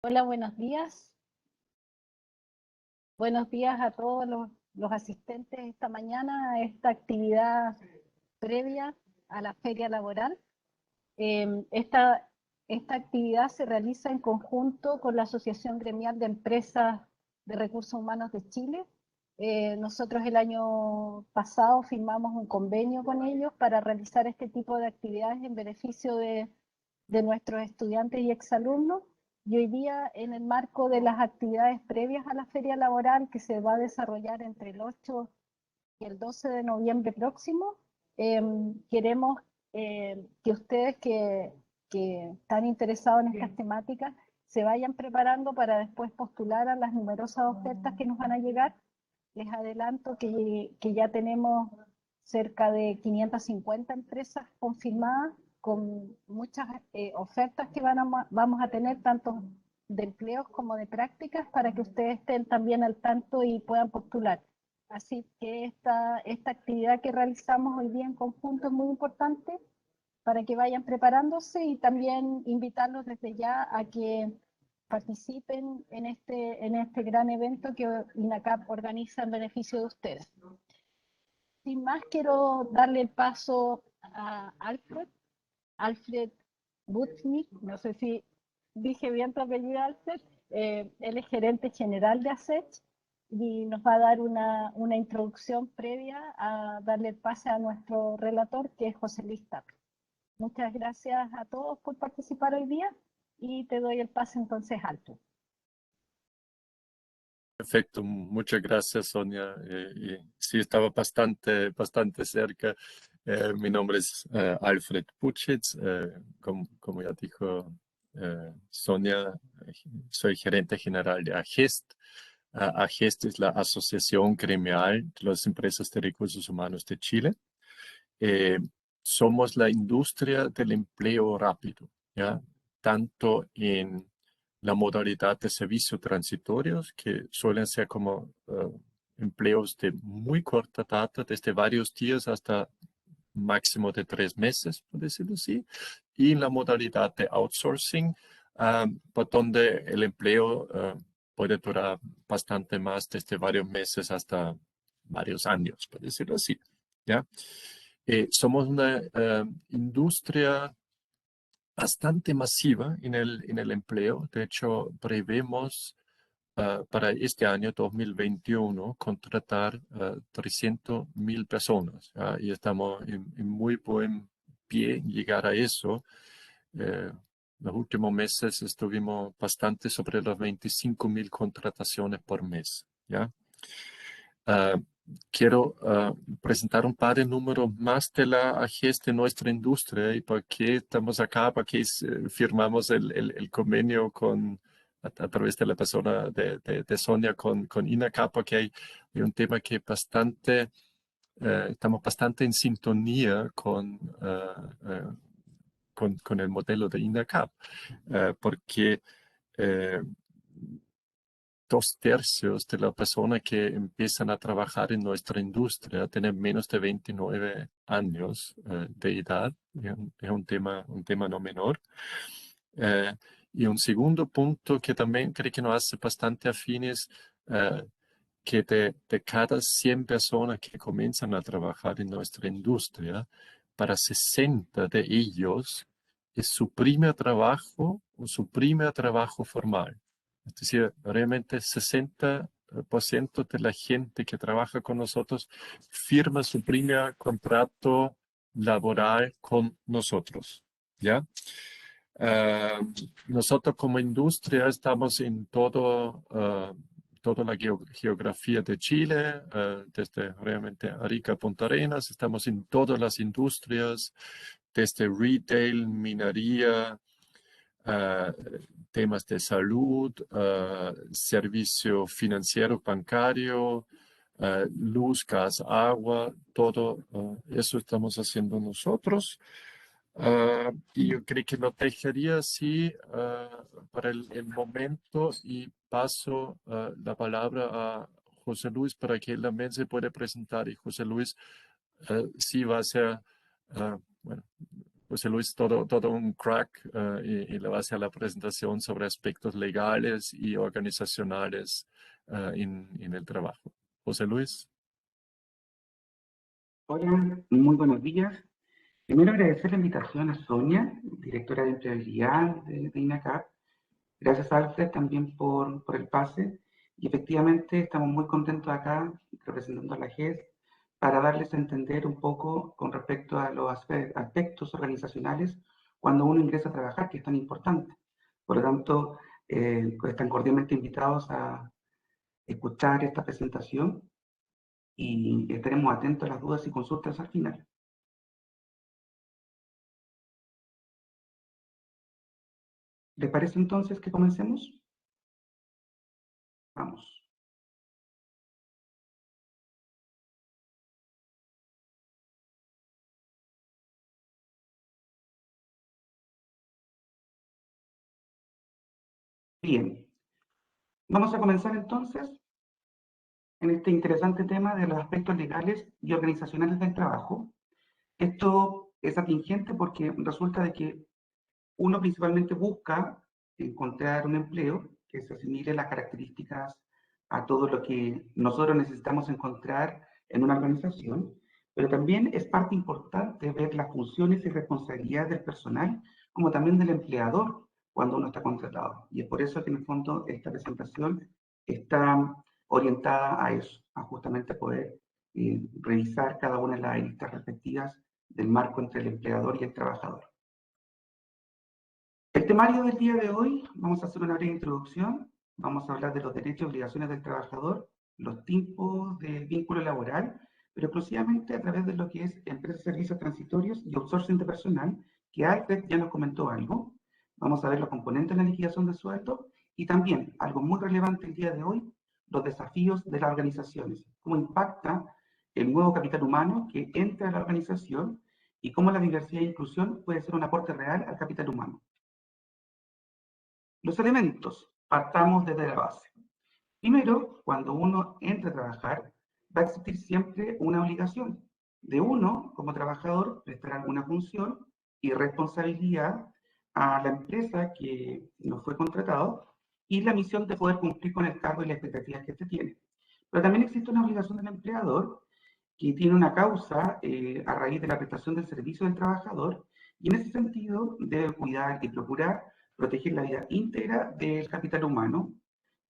Hola, buenos días. Buenos días a todos los asistentes esta mañana a esta actividad previa a la feria laboral. Esta actividad se realiza en conjunto con la Asociación Gremial de Empresas de Recursos Humanos de Chile. Nosotros el año pasado firmamos un convenio con ellos para realizar este tipo de actividades en beneficio de nuestros estudiantes y exalumnos. Y hoy día, en el marco de las actividades previas a la feria laboral que se va a desarrollar entre el 8 y el 12 de noviembre próximo, queremos que ustedes que están interesados en estas temáticas se vayan preparando para después postular a las numerosas ofertas que nos van a llegar. Les adelanto que ya tenemos cerca de 550 empresas confirmadas con muchas ofertas que vamos a tener, tanto de empleos como de prácticas, para que ustedes estén también al tanto y puedan postular. Así que esta actividad que realizamos hoy día en conjunto es muy importante para que vayan preparándose y también invitarlos desde ya a que participen en este gran evento que INACAP organiza en beneficio de ustedes. Sin más, quiero darle el paso a Alfred Butnik, no sé si dije bien tu apellido, Alfred. Él es gerente general de ASECH y nos va a dar una introducción previa a darle el pase a nuestro relator, que es José Luis Tapia. Muchas gracias a todos por participar hoy día y te doy el pase entonces, Alfred. Perfecto, muchas gracias, Sonia. Y sí, estaba bastante cerca. Mi nombre es Alfred Puchitz. Como ya dijo Sonia, soy gerente general de AGEST. AGEST es la Asociación Gremial de las Empresas de Recursos Humanos de Chile. Somos la industria del empleo rápido, ¿ya? Tanto en la modalidad de servicios transitorios, que suelen ser como empleos de muy corta data, desde varios días hasta máximo de 3 meses, por decirlo así, y en la modalidad de outsourcing, por donde el empleo puede durar bastante más, desde varios meses hasta varios años, por decirlo así, ¿ya? Somos una industria bastante masiva en el empleo. De hecho, prevemos para este año 2021 contratar 300.000 personas. Y estamos en muy buen pie en llegar a eso. Los últimos meses estuvimos bastante sobre las 25.000 contrataciones por mes, ¿ya? Quiero presentar un par de números más de la AGEST de nuestra industria y por qué estamos acá, por qué firmamos el convenio a través de la persona de Sonia con INACAP, porque hay un tema que estamos bastante en sintonía con el modelo de INACAP, porque 2/3 de las personas que empiezan a trabajar en nuestra industria tienen menos de 29 años de edad. Es un tema no menor. Y un segundo punto que también creo que nos hace bastante afines, que de cada 100 personas que comienzan a trabajar en nuestra industria, para 60 de ellos es su primer trabajo o su primer trabajo formal. Es decir, realmente 60% de la gente que trabaja con nosotros firma su primer contrato laboral con nosotros, ¿ya? Nosotros como industria estamos en toda la geografía de Chile, desde realmente Arica a Punta Arenas. Estamos en todas las industrias, desde retail, minería, temas de salud, servicio financiero, bancario, luz, gas, agua, todo eso estamos haciendo nosotros. Y yo creo que lo dejaría así para el momento y paso la palabra a José Luis para que él también se pueda presentar. Y José Luis sí va a ser, bueno, José Luis, todo un crack y le va a hacer la presentación sobre aspectos legales y organizacionales en el trabajo. José Luis. Hola, muy buenos días. Primero agradecer la invitación a Sonia, directora de empleabilidad de INACAP. Gracias a Alfred también por el pase. Y efectivamente estamos muy contentos acá representando a la GES para darles a entender un poco con respecto a los aspectos organizacionales cuando uno ingresa a trabajar, que es tan importante. Por lo tanto, están cordialmente invitados a escuchar esta presentación y estaremos atentos a las dudas y consultas al final. ¿Les parece entonces que comencemos? Vamos. Bien. Vamos a comenzar entonces en este interesante tema de los aspectos legales y organizacionales del trabajo. Esto es atingente porque resulta de que uno principalmente busca encontrar un empleo que se asimile las características a todo lo que nosotros necesitamos encontrar en una organización, pero también es parte importante ver las funciones y responsabilidades del personal, como también del empleador cuando uno está contratado. Y es por eso que en el fondo esta presentación está orientada a eso, a justamente poder revisar cada una de las aristas respectivas del marco entre el empleador y el trabajador. El temario del día de hoy, vamos a hacer una breve introducción, vamos a hablar de los derechos y obligaciones del trabajador, los tipos de vínculo laboral, pero exclusivamente a través de lo que es empresas de servicios transitorios y outsourcing de personal, que Alfred ya nos comentó algo. Vamos a ver los componentes de la liquidación de sueldo y también, algo muy relevante el día de hoy, los desafíos de las organizaciones, cómo impacta el nuevo capital humano que entra a la organización y cómo la diversidad e inclusión puede ser un aporte real al capital humano. Los elementos, partamos desde la base. Primero, cuando uno entra a trabajar, va a existir siempre una obligación de uno, como trabajador, prestar alguna función y responsabilidad a la empresa que nos fue contratado y la misión de poder cumplir con el cargo y las expectativas que éste tiene. Pero también existe una obligación del empleador que tiene una causa a raíz de la prestación del servicio del trabajador y en ese sentido debe cuidar y procurar proteger la vida íntegra del capital humano,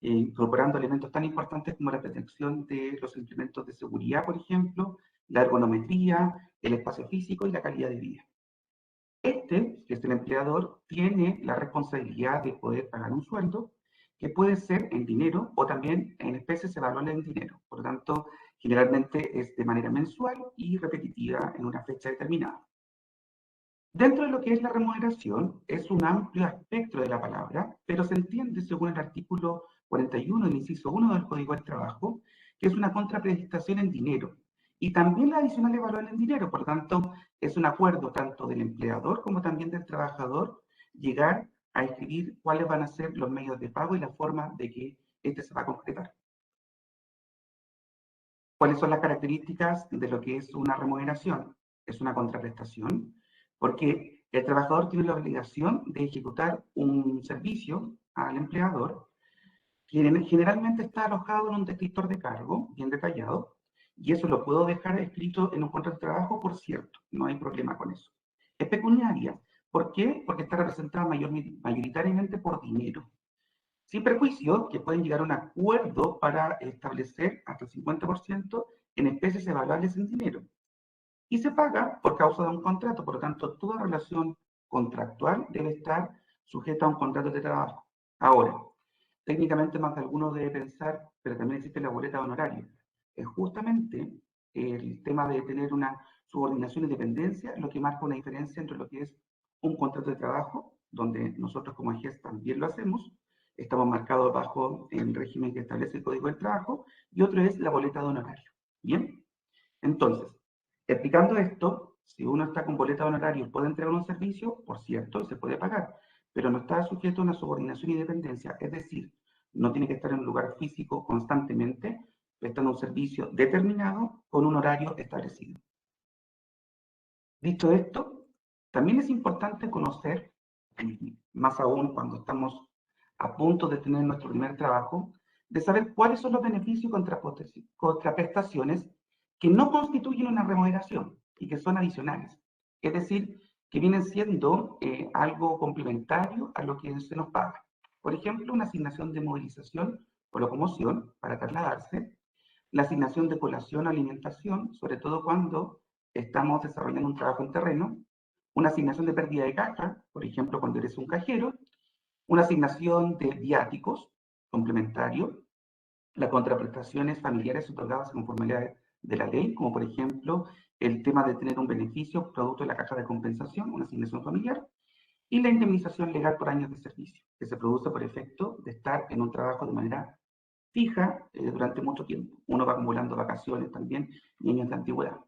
incorporando elementos tan importantes como la protección de los implementos de seguridad, por ejemplo, la ergonometría, el espacio físico y la calidad de vida. Este, que es el empleador, tiene la responsabilidad de poder pagar un sueldo que puede ser en dinero o también en especies evaluables en dinero. Por lo tanto, generalmente es de manera mensual y repetitiva en una fecha determinada. Dentro de lo que es la remuneración, es un amplio espectro de la palabra, pero se entiende según el artículo 41 del inciso 1 del Código del Trabajo, que es una contraprestación en dinero. Y también la adicional evaluable en dinero, por lo tanto, es un acuerdo tanto del empleador como también del trabajador llegar a escribir cuáles van a ser los medios de pago y la forma de que este se va a concretar. ¿Cuáles son las características de lo que es una remuneración? Es una contraprestación, porque el trabajador tiene la obligación de ejecutar un servicio al empleador, que generalmente está alojado en un descriptor de cargo bien detallado, y eso lo puedo dejar escrito en un contrato de trabajo, por cierto, no hay problema con eso. Es pecuniaria. ¿Por qué? Porque está representada mayoritariamente por dinero. Sin perjuicio que pueden llegar a un acuerdo para establecer hasta el 50% en especies evaluables en dinero. Y se paga por causa de un contrato, por lo tanto, toda relación contractual debe estar sujeta a un contrato de trabajo. Ahora, técnicamente más de alguno debe pensar, pero también existe la boleta de honorario. Es justamente el tema de tener una subordinación y dependencia lo que marca una diferencia entre lo que es un contrato de trabajo, donde nosotros como AGES también lo hacemos, estamos marcados bajo el régimen que establece el Código del Trabajo, y otro es la boleta de honorario. Bien, entonces, explicando esto, si uno está con boleta de honorario, puede entregar un servicio, por cierto, y se puede pagar, pero no está sujeto a una subordinación y dependencia, es decir, no tiene que estar en un lugar físico constantemente, prestando un servicio determinado con un horario establecido. Dicho esto, También es importante conocer, más aún cuando estamos a punto de tener nuestro primer trabajo, de saber cuáles son los beneficios y contraprestaciones que no constituyen una remuneración y que son adicionales. Es decir, que vienen siendo algo complementario a lo que se nos paga. Por ejemplo, una asignación de movilización o locomoción para trasladarse, la asignación de colación o alimentación, sobre todo cuando estamos desarrollando un trabajo en terreno, una asignación de pérdida de caja, por ejemplo, cuando eres un cajero, una asignación de viáticos complementario, las contraprestaciones familiares otorgadas en conformidad de la ley, como por ejemplo el tema de tener un beneficio producto de la caja de compensación, una asignación familiar, y la indemnización legal por años de servicio, que se produce por efecto de estar en un trabajo de manera fija durante mucho tiempo. Uno va acumulando vacaciones también y años de antigüedad.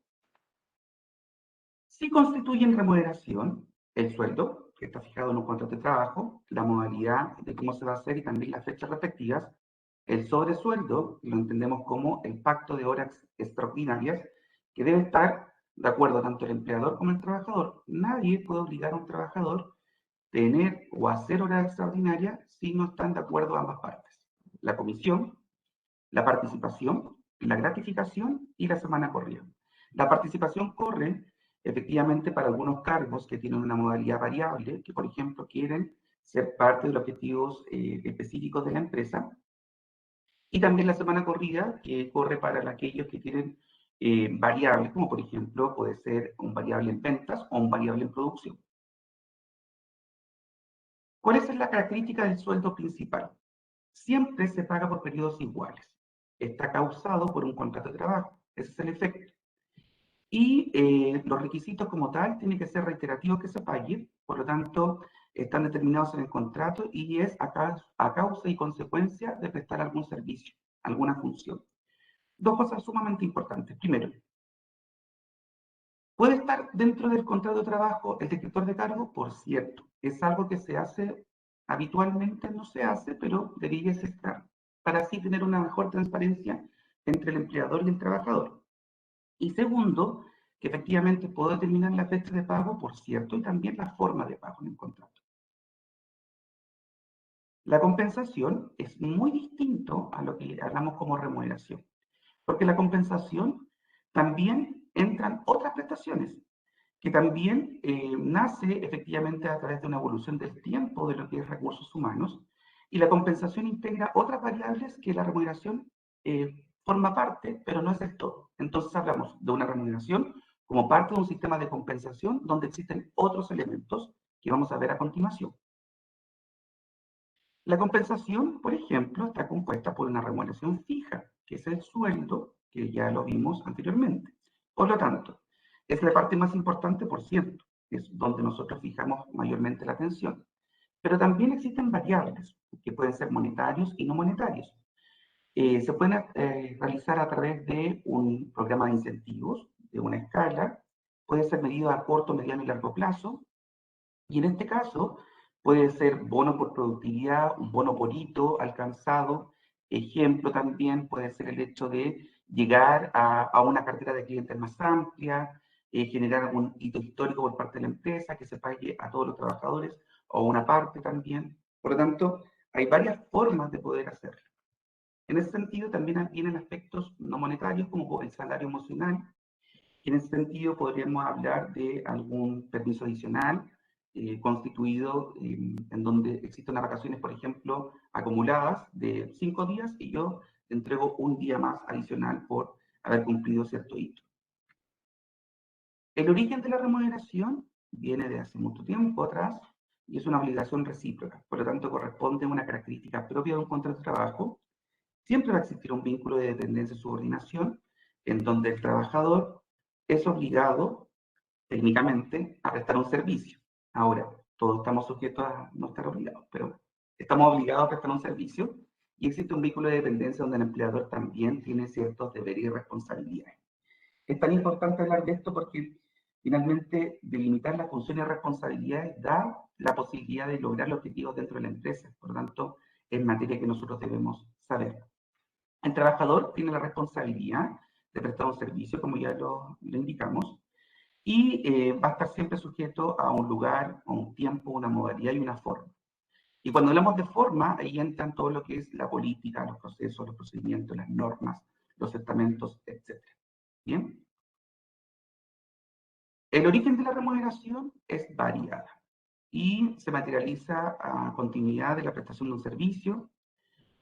Sí constituyen remuneración el sueldo, que está fijado en un contrato de trabajo, la modalidad de cómo se va a hacer y también las fechas respectivas. El sobresueldo lo entendemos como el pacto de horas extraordinarias que debe estar de acuerdo tanto el empleador como el trabajador. Nadie puede obligar a un trabajador a tener o hacer horas extraordinarias si no están de acuerdo ambas partes. La comisión, la participación, la gratificación y la semana corrida. La participación corre efectivamente para algunos cargos que tienen una modalidad variable, que por ejemplo quieren ser parte de los objetivos específicos de la empresa. Y también la semana corrida, que corre para aquellos que tienen variables, como por ejemplo puede ser un variable en ventas o un variable en producción. ¿Cuál es la característica del sueldo principal? Siempre se paga por periodos iguales. Está causado por un contrato de trabajo. Ese es el efecto. Y los requisitos como tal tienen que ser reiterativos que se pague, por lo tanto están determinados en el contrato y es a causa y consecuencia de prestar algún servicio, alguna función. Dos cosas sumamente importantes. Primero, ¿puede estar dentro del contrato de trabajo el descriptor de cargo? Por cierto, es algo que se hace habitualmente, no se hace, pero debería estar, para así tener una mejor transparencia entre el empleador y el trabajador. Y segundo, que efectivamente puedo determinar la fecha de pago, por cierto, y también la forma de pago en el contrato. La compensación es muy distinto a lo que hablamos como remuneración, porque la compensación también entran otras prestaciones, que también nace efectivamente a través de una evolución del tiempo de lo que es recursos humanos, y la compensación integra otras variables que la remuneración forma parte, pero no es del todo. Entonces hablamos de una remuneración como parte de un sistema de compensación donde existen otros elementos que vamos a ver a continuación. La compensación, por ejemplo, está compuesta por una remuneración fija, que es el sueldo, que ya lo vimos anteriormente. Por lo tanto, es la parte más importante, por cierto, es donde nosotros fijamos mayormente la atención. Pero también existen variables, que pueden ser monetarios y no monetarios. Se pueden realizar a través de un programa de incentivos, de una escala, puede ser medido a corto, mediano y largo plazo, y en este caso puede ser bono por productividad, un bono por hito alcanzado. Ejemplo también puede ser el hecho de llegar a una cartera de clientes más amplia, generar algún hito histórico por parte de la empresa que se pague a todos los trabajadores o una parte también. Por lo tanto, hay varias formas de poder hacerlo. En ese sentido también vienen aspectos no monetarios como el salario emocional. En ese sentido podríamos hablar de algún permiso adicional constituido en donde existen unas vacaciones, por ejemplo, acumuladas de 5 días y yo entrego un día más adicional por haber cumplido cierto hito. El origen de la remuneración viene de hace mucho tiempo atrás y es una obligación recíproca, por lo tanto corresponde a una característica propia de un contrato de trabajo. Siempre va a existir un vínculo de dependencia y subordinación en donde el trabajador es obligado técnicamente a prestar un servicio. Ahora, todos estamos sujetos a no estar obligados, pero estamos obligados a prestar un servicio y existe un vínculo de dependencia donde el empleador también tiene ciertos deberes y responsabilidades. Es tan importante hablar de esto porque finalmente delimitar las funciones y responsabilidades da la posibilidad de lograr los objetivos dentro de la empresa. Por lo tanto, es materia que nosotros debemos saber. El trabajador tiene la responsabilidad de prestar un servicio, como ya lo indicamos, y va a estar siempre sujeto a un lugar, a un tiempo, una modalidad y una forma. Y cuando hablamos de forma, ahí entran todo lo que es la política, los procesos, los procedimientos, las normas, los estamentos, etc. ¿Bien? El origen de la remuneración es variada y se materializa a continuidad de la prestación de un servicio.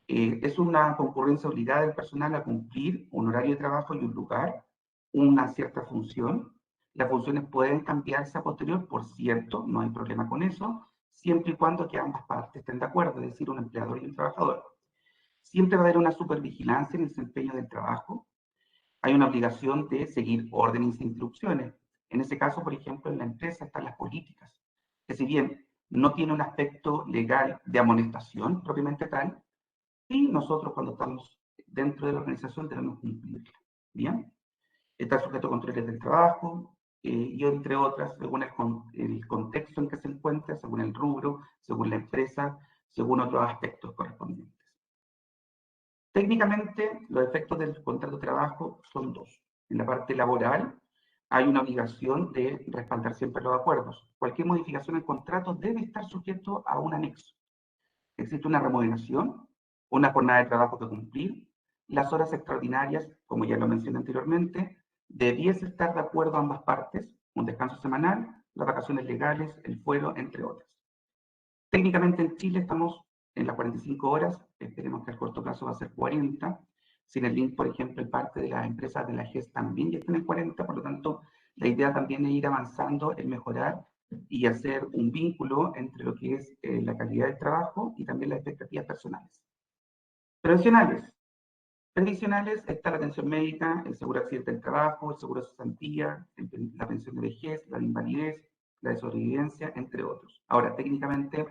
Es una concurrencia obligada del personal a cumplir un horario de trabajo y un lugar, una cierta función. Las funciones pueden cambiarse a posterior, por cierto, no hay problema con eso, siempre y cuando que ambas partes estén de acuerdo, es decir, un empleador y un trabajador. Siempre va a haber una supervigilancia en el desempeño del trabajo. Hay una obligación de seguir órdenes e instrucciones. En ese caso, por ejemplo, en la empresa están las políticas, que si bien no tiene un aspecto legal de amonestación propiamente tal, y nosotros cuando estamos dentro de la organización debemos cumplirla. ¿Bien? Está sujeto a controles del trabajo y entre otras, según el contexto en que se encuentra, según el rubro, según la empresa, según otros aspectos correspondientes. Técnicamente, los efectos del contrato de trabajo son dos. En la parte laboral, hay una obligación de respaldar siempre los acuerdos. Cualquier modificación en contrato debe estar sujeto a un anexo. Existe una remuneración, una jornada de trabajo que cumplir, las horas extraordinarias, como ya lo mencioné anteriormente, debiese estar de acuerdo a ambas partes, un descanso semanal, las vacaciones legales, el fuero, entre otras. Técnicamente en Chile estamos en las 45 horas, esperemos que al corto plazo va a ser 40. Si en el link, por ejemplo, en parte de las empresas de la GES también ya están en 40, por lo tanto, la idea también es ir avanzando en mejorar y hacer un vínculo entre lo que es la calidad del trabajo y también las expectativas personales. Prevencionales. Previsionales está la atención médica, el seguro de accidente del trabajo, el seguro de cesantía, la pensión de vejez, la de invalidez, la de sobrevivencia, entre otros. Ahora, técnicamente,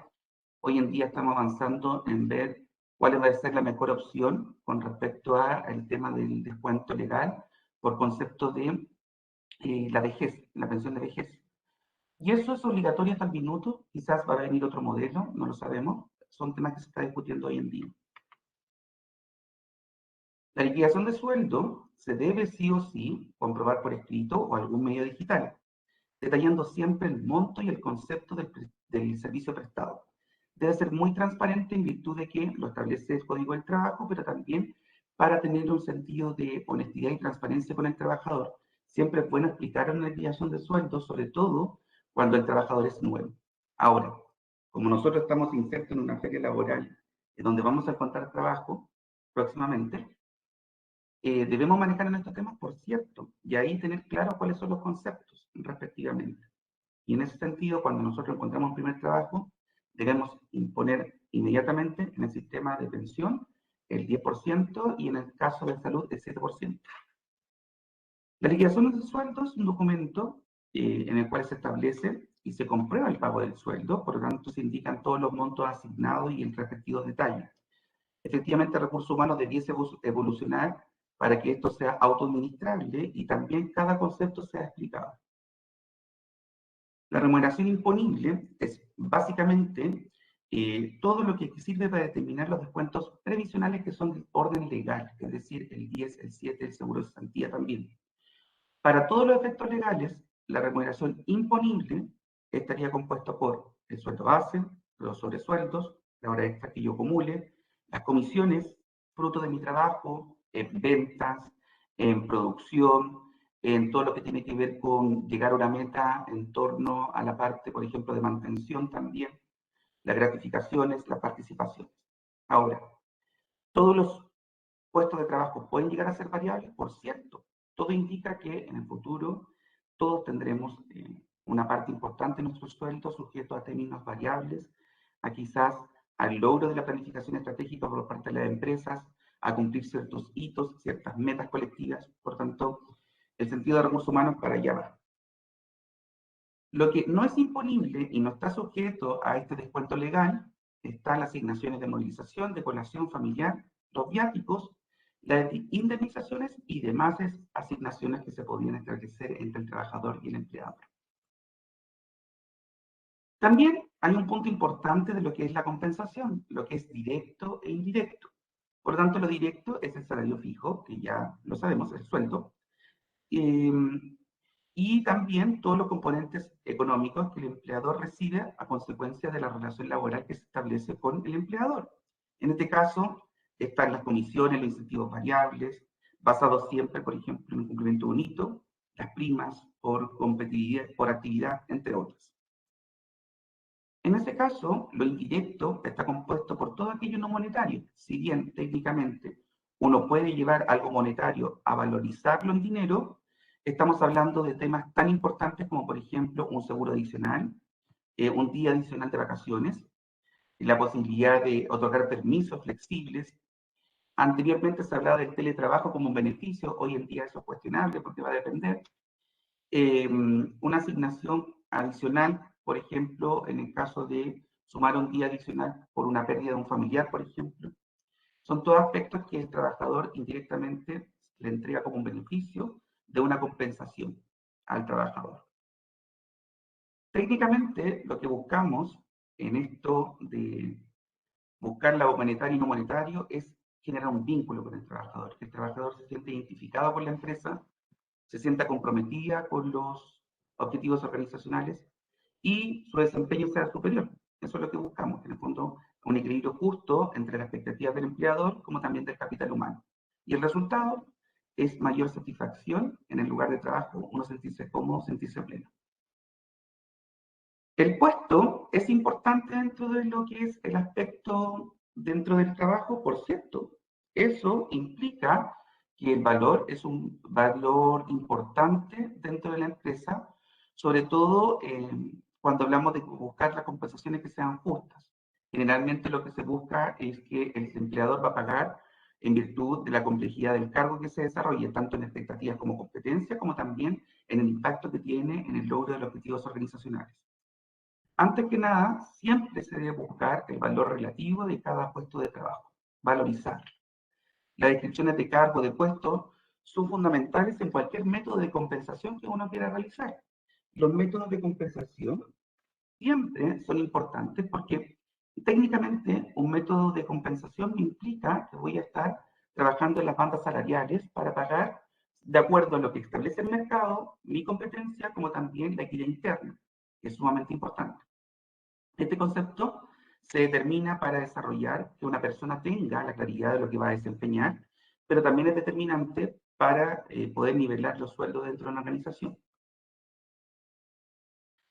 hoy en día estamos avanzando en ver cuál va a ser la mejor opción con respecto al tema del descuento legal por concepto de la vejez, la pensión de vejez. Y eso es obligatorio hasta el minuto, quizás va a venir otro modelo, no lo sabemos, son temas que se está discutiendo hoy en día. La liquidación de sueldo se debe sí o sí comprobar por escrito o algún medio digital, detallando siempre el monto y el concepto del servicio prestado. Debe ser muy transparente en virtud de que lo establece el Código del Trabajo, pero también para tener un sentido de honestidad y transparencia con el trabajador. Siempre es bueno explicar una liquidación de sueldo, sobre todo cuando el trabajador es nuevo. Ahora, como nosotros estamos insertos en una feria laboral donde vamos a encontrar trabajo próximamente, debemos manejar en estos temas, por cierto, y ahí tener claro cuáles son los conceptos respectivamente. Y en ese sentido, cuando nosotros encontramos un primer trabajo, debemos imponer inmediatamente en el sistema de pensión el 10% y en el caso de salud el 7%. La liquidación de sueldos es un documento en el cual se establece y se comprueba el pago del sueldo, por lo tanto se indican todos los montos asignados y el respectivo detalle. Efectivamente, recursos humanos debiese evolucionar para que esto sea autoadministrable y también cada concepto sea explicado. La remuneración imponible es básicamente todo lo que sirve para determinar los descuentos previsionales que son de orden legal, es decir, el 10, el 7, el seguro de cesantía también. Para todos los efectos legales, la remuneración imponible estaría compuesta por el sueldo base, los sobresueldos, la hora extra que yo acumule, las comisiones, fruto de mi trabajo, en ventas, en producción, en todo lo que tiene que ver con llegar a una meta en torno a la parte, por ejemplo, de mantención también, las gratificaciones, las participaciones. Ahora, todos los puestos de trabajo pueden llegar a ser variables, por cierto. Todo indica que en el futuro todos tendremos una parte importante de nuestros sueldos sujetos a términos variables, a quizás al logro de la planificación estratégica por parte de las empresas, a cumplir ciertos hitos, ciertas metas colectivas. Por tanto, el sentido de recursos humanos para allá va. Lo que no es imponible y no está sujeto a este descuento legal están las asignaciones de movilización, de colación familiar, los viáticos, las indemnizaciones y demás asignaciones que se podrían establecer entre el trabajador y el empleador. También hay un punto importante de lo que es la compensación, lo que es directo e indirecto. Por lo tanto, lo directo es el salario fijo, que ya lo sabemos, el sueldo. y también todos los componentes económicos que el empleador recibe a consecuencia de la relación laboral que se establece con el empleador. En este caso, están las comisiones, los incentivos variables, basados siempre, por ejemplo, en un cumplimiento de un hito, las primas por competitividad, por actividad, entre otras. En este caso, lo indirecto está compuesto por todo aquello no monetario. Si bien técnicamente uno puede llevar algo monetario a valorizarlo en dinero, estamos hablando de temas tan importantes como, por ejemplo, un seguro adicional, un día adicional de vacaciones, la posibilidad de otorgar permisos flexibles. Anteriormente se hablaba del teletrabajo como un beneficio, hoy en día eso es cuestionable porque va a depender. Una asignación adicional, por ejemplo, en el caso de sumar un día adicional por una pérdida de un familiar, por ejemplo. Son todos aspectos que el trabajador indirectamente le entrega como un beneficio de una compensación al trabajador. Técnicamente, lo que buscamos en esto de buscar lo monetario y no monetario es generar un vínculo con el trabajador, que el trabajador se siente identificado con la empresa, se sienta comprometida con los objetivos organizacionales y su desempeño sea superior. Eso es lo que buscamos, en el fondo, un equilibrio justo entre las expectativas del empleador como también del capital humano. Y el resultado es mayor satisfacción en el lugar de trabajo, uno sentirse cómodo, sentirse pleno. El puesto es importante dentro de lo que es el aspecto dentro del trabajo, por cierto. Eso implica que el valor es un valor importante dentro de la empresa, sobre todo cuando hablamos de buscar las compensaciones que sean justas. Generalmente lo que se busca es que el empleador va a pagar en virtud de la complejidad del cargo que se desarrolle, tanto en expectativas como competencias, como también en el impacto que tiene en el logro de los objetivos organizacionales. Antes que nada, siempre se debe buscar el valor relativo de cada puesto de trabajo, valorizar. Las descripciones de cargo, de puesto, son fundamentales en cualquier método de compensación que uno quiera realizar. Los métodos de compensación siempre son importantes porque técnicamente un método de compensación implica que voy a estar trabajando en las bandas salariales para pagar de acuerdo a lo que establece el mercado, mi competencia, como también la equidad interna, que es sumamente importante. Este concepto se determina para desarrollar que una persona tenga la claridad de lo que va a desempeñar, pero también es determinante para poder nivelar los sueldos dentro de una organización.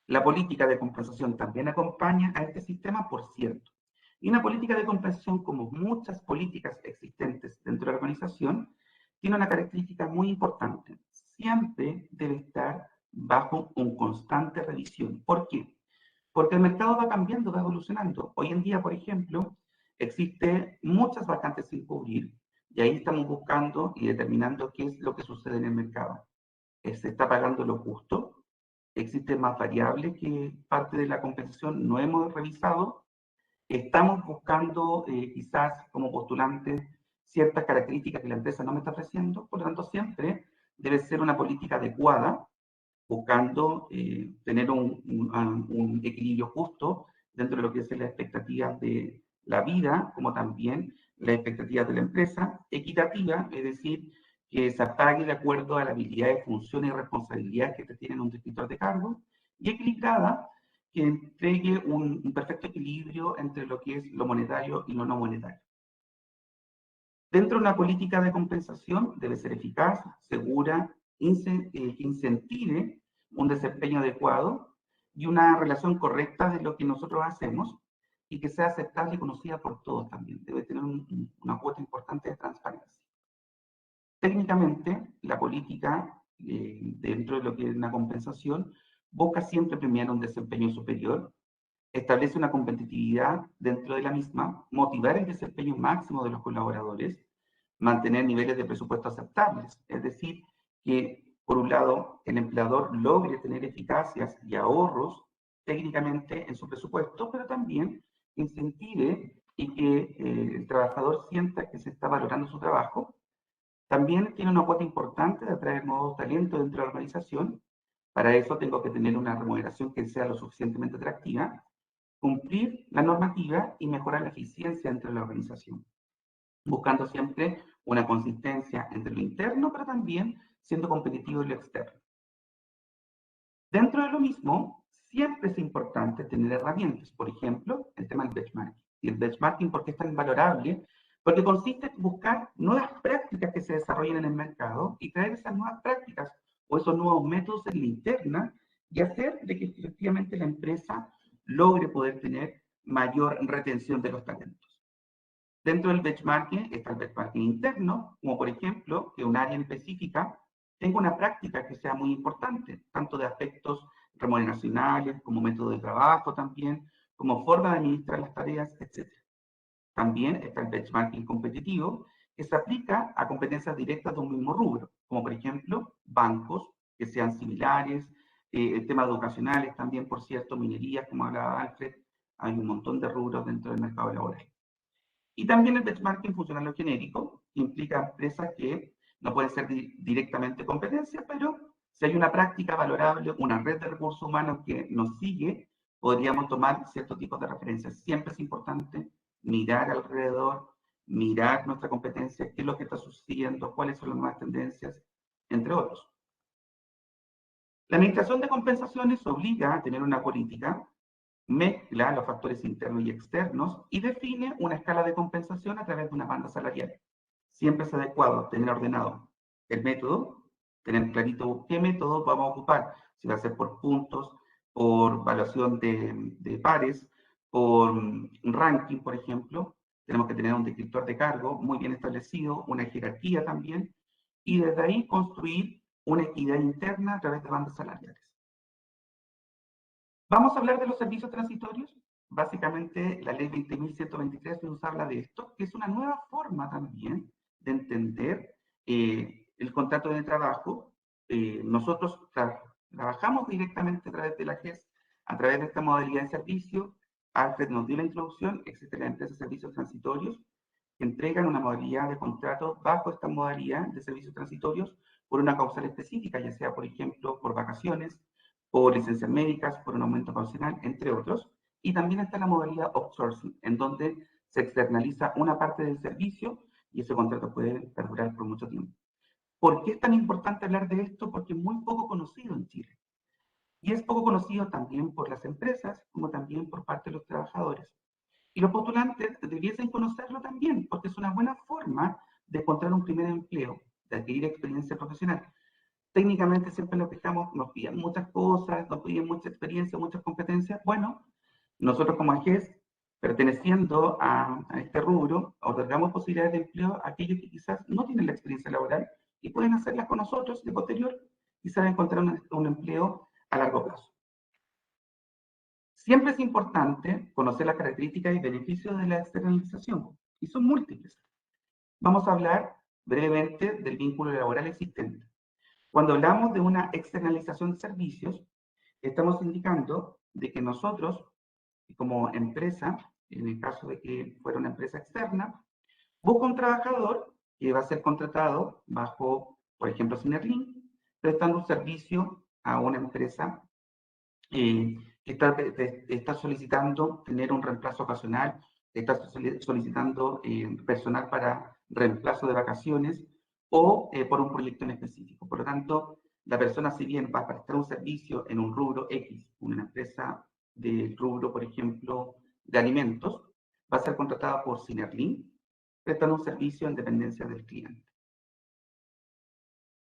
La política de compensación también acompaña a este sistema, por cierto. Y una política de compensación, como muchas políticas existentes dentro de la organización, tiene una característica muy importante. Siempre debe estar bajo una constante revisión. ¿Por qué? Porque el mercado va cambiando, va evolucionando. Hoy en día, por ejemplo, existen muchas vacantes sin cubrir y ahí estamos buscando y determinando qué es lo que sucede en el mercado. ¿Se está pagando lo justo? ¿Existen más variables que parte de la compensación no hemos revisado? ¿Estamos buscando quizás como postulantes ciertas características que la empresa no me está ofreciendo? Por lo tanto, siempre debe ser una política adecuada buscando tener un equilibrio justo dentro de lo que es la expectativa de la vida, como también las expectativas de la empresa, equitativa, es decir, que se pague de acuerdo a las habilidades, funciones y responsabilidades que te tienen un descriptor de cargo, y equilibrada, que entregue un perfecto equilibrio entre lo que es lo monetario y lo no monetario. Dentro de una política de compensación debe ser eficaz, segura, que incentive un desempeño adecuado y una relación correcta de lo que nosotros hacemos y que sea aceptable y conocida por todos también. Debe tener una cuota importante de transparencia. Técnicamente, la política dentro de lo que es una compensación busca siempre premiar un desempeño superior, establece una competitividad dentro de la misma, motivar el desempeño máximo de los colaboradores, mantener niveles de presupuesto aceptables, es decir, que por un lado el empleador logre tener eficacias y ahorros técnicamente en su presupuesto, pero también incentive y que el trabajador sienta que se está valorando su trabajo. También tiene una cuota importante de atraer nuevos talentos dentro de la organización. Para eso tengo que tener una remuneración que sea lo suficientemente atractiva, cumplir la normativa y mejorar la eficiencia dentro de la organización, buscando siempre una consistencia entre lo interno, pero también siendo competitivo en lo externo. Dentro de lo mismo, siempre es importante tener herramientas. Por ejemplo, el tema del benchmarking. Y el benchmarking, ¿por qué es tan valorable? Porque consiste en buscar nuevas prácticas que se desarrollen en el mercado y traer esas nuevas prácticas o esos nuevos métodos en la interna y hacer de que efectivamente la empresa logre poder tener mayor retención de los talentos. Dentro del benchmarking está el benchmarking interno, como por ejemplo que un área específica tenga una práctica que sea muy importante, tanto de aspectos remuneracionales, como método de trabajo también, como forma de administrar las tareas, etc. También está el benchmarking competitivo, que se aplica a competencias directas de un mismo rubro, como por ejemplo bancos que sean similares, temas educacionales también, por cierto, minería, como hablaba Alfred, hay un montón de rubros dentro del mercado laboral. Y también el benchmarking funcional o genérico, que implica empresas que no pueden ser directamente competencia, pero si hay una práctica valorable, una red de recursos humanos que nos sigue, podríamos tomar ciertos tipos de referencias. Siempre es importante mirar alrededor, mirar nuestra competencia, qué es lo que está sucediendo, cuáles son las nuevas tendencias, entre otros. La administración de compensaciones obliga a tener una política, mezcla los factores internos y externos y define una escala de compensación a través de una banda salarial. Siempre es adecuado tener ordenado el método, tener clarito qué método vamos a ocupar, si va a ser por puntos, por evaluación de pares, por ranking, por ejemplo. Tenemos que tener un descriptor de cargo muy bien establecido, una jerarquía también, y desde ahí construir una equidad interna a través de bandas salariales. Vamos a hablar de los servicios transitorios. Básicamente, la ley 20.123 nos habla de esto, que es una nueva forma también de entender el contrato de trabajo. Nosotros trabajamos directamente a través de la GES, a través de esta modalidad de servicio. Alfred nos dio la introducción, existen las empresas de servicios transitorios que entregan una modalidad de contrato bajo esta modalidad de servicios transitorios por una causal específica, ya sea, por ejemplo, por vacaciones, por licencias médicas, por un aumento pausional, entre otros. Y también está la modalidad outsourcing, en donde se externaliza una parte del servicio y ese contrato puede perdurar por mucho tiempo. ¿Por qué es tan importante hablar de esto? Porque es muy poco conocido en Chile. Y es poco conocido también por las empresas, como también por parte de los trabajadores. Y los postulantes debiesen conocerlo también, porque es una buena forma de encontrar un primer empleo, de adquirir experiencia profesional. Técnicamente siempre nos fijamos, nos piden muchas cosas, nos piden mucha experiencia, muchas competencias. Bueno, nosotros como AGES, perteneciendo a este rubro, otorgamos posibilidades de empleo a aquellos que quizás no tienen la experiencia laboral y pueden hacerlas con nosotros de posterior y saben encontrar un empleo a largo plazo. Siempre es importante conocer las características y beneficios de la externalización, y son múltiples. Vamos a hablar brevemente del vínculo laboral existente. Cuando hablamos de una externalización de servicios, estamos indicando de que nosotros, como empresa, en el caso de que fuera una empresa externa, busca un trabajador que va a ser contratado bajo, por ejemplo, Synerlink, prestando un servicio a una empresa que está solicitando tener un reemplazo ocasional, está solicitando personal para reemplazo de vacaciones o por un proyecto en específico. Por lo tanto, la persona, si bien va a prestar un servicio en un rubro X, una empresa del rubro, por ejemplo, de alimentos, va a ser contratada por Synerlink, prestando un servicio en dependencia del cliente.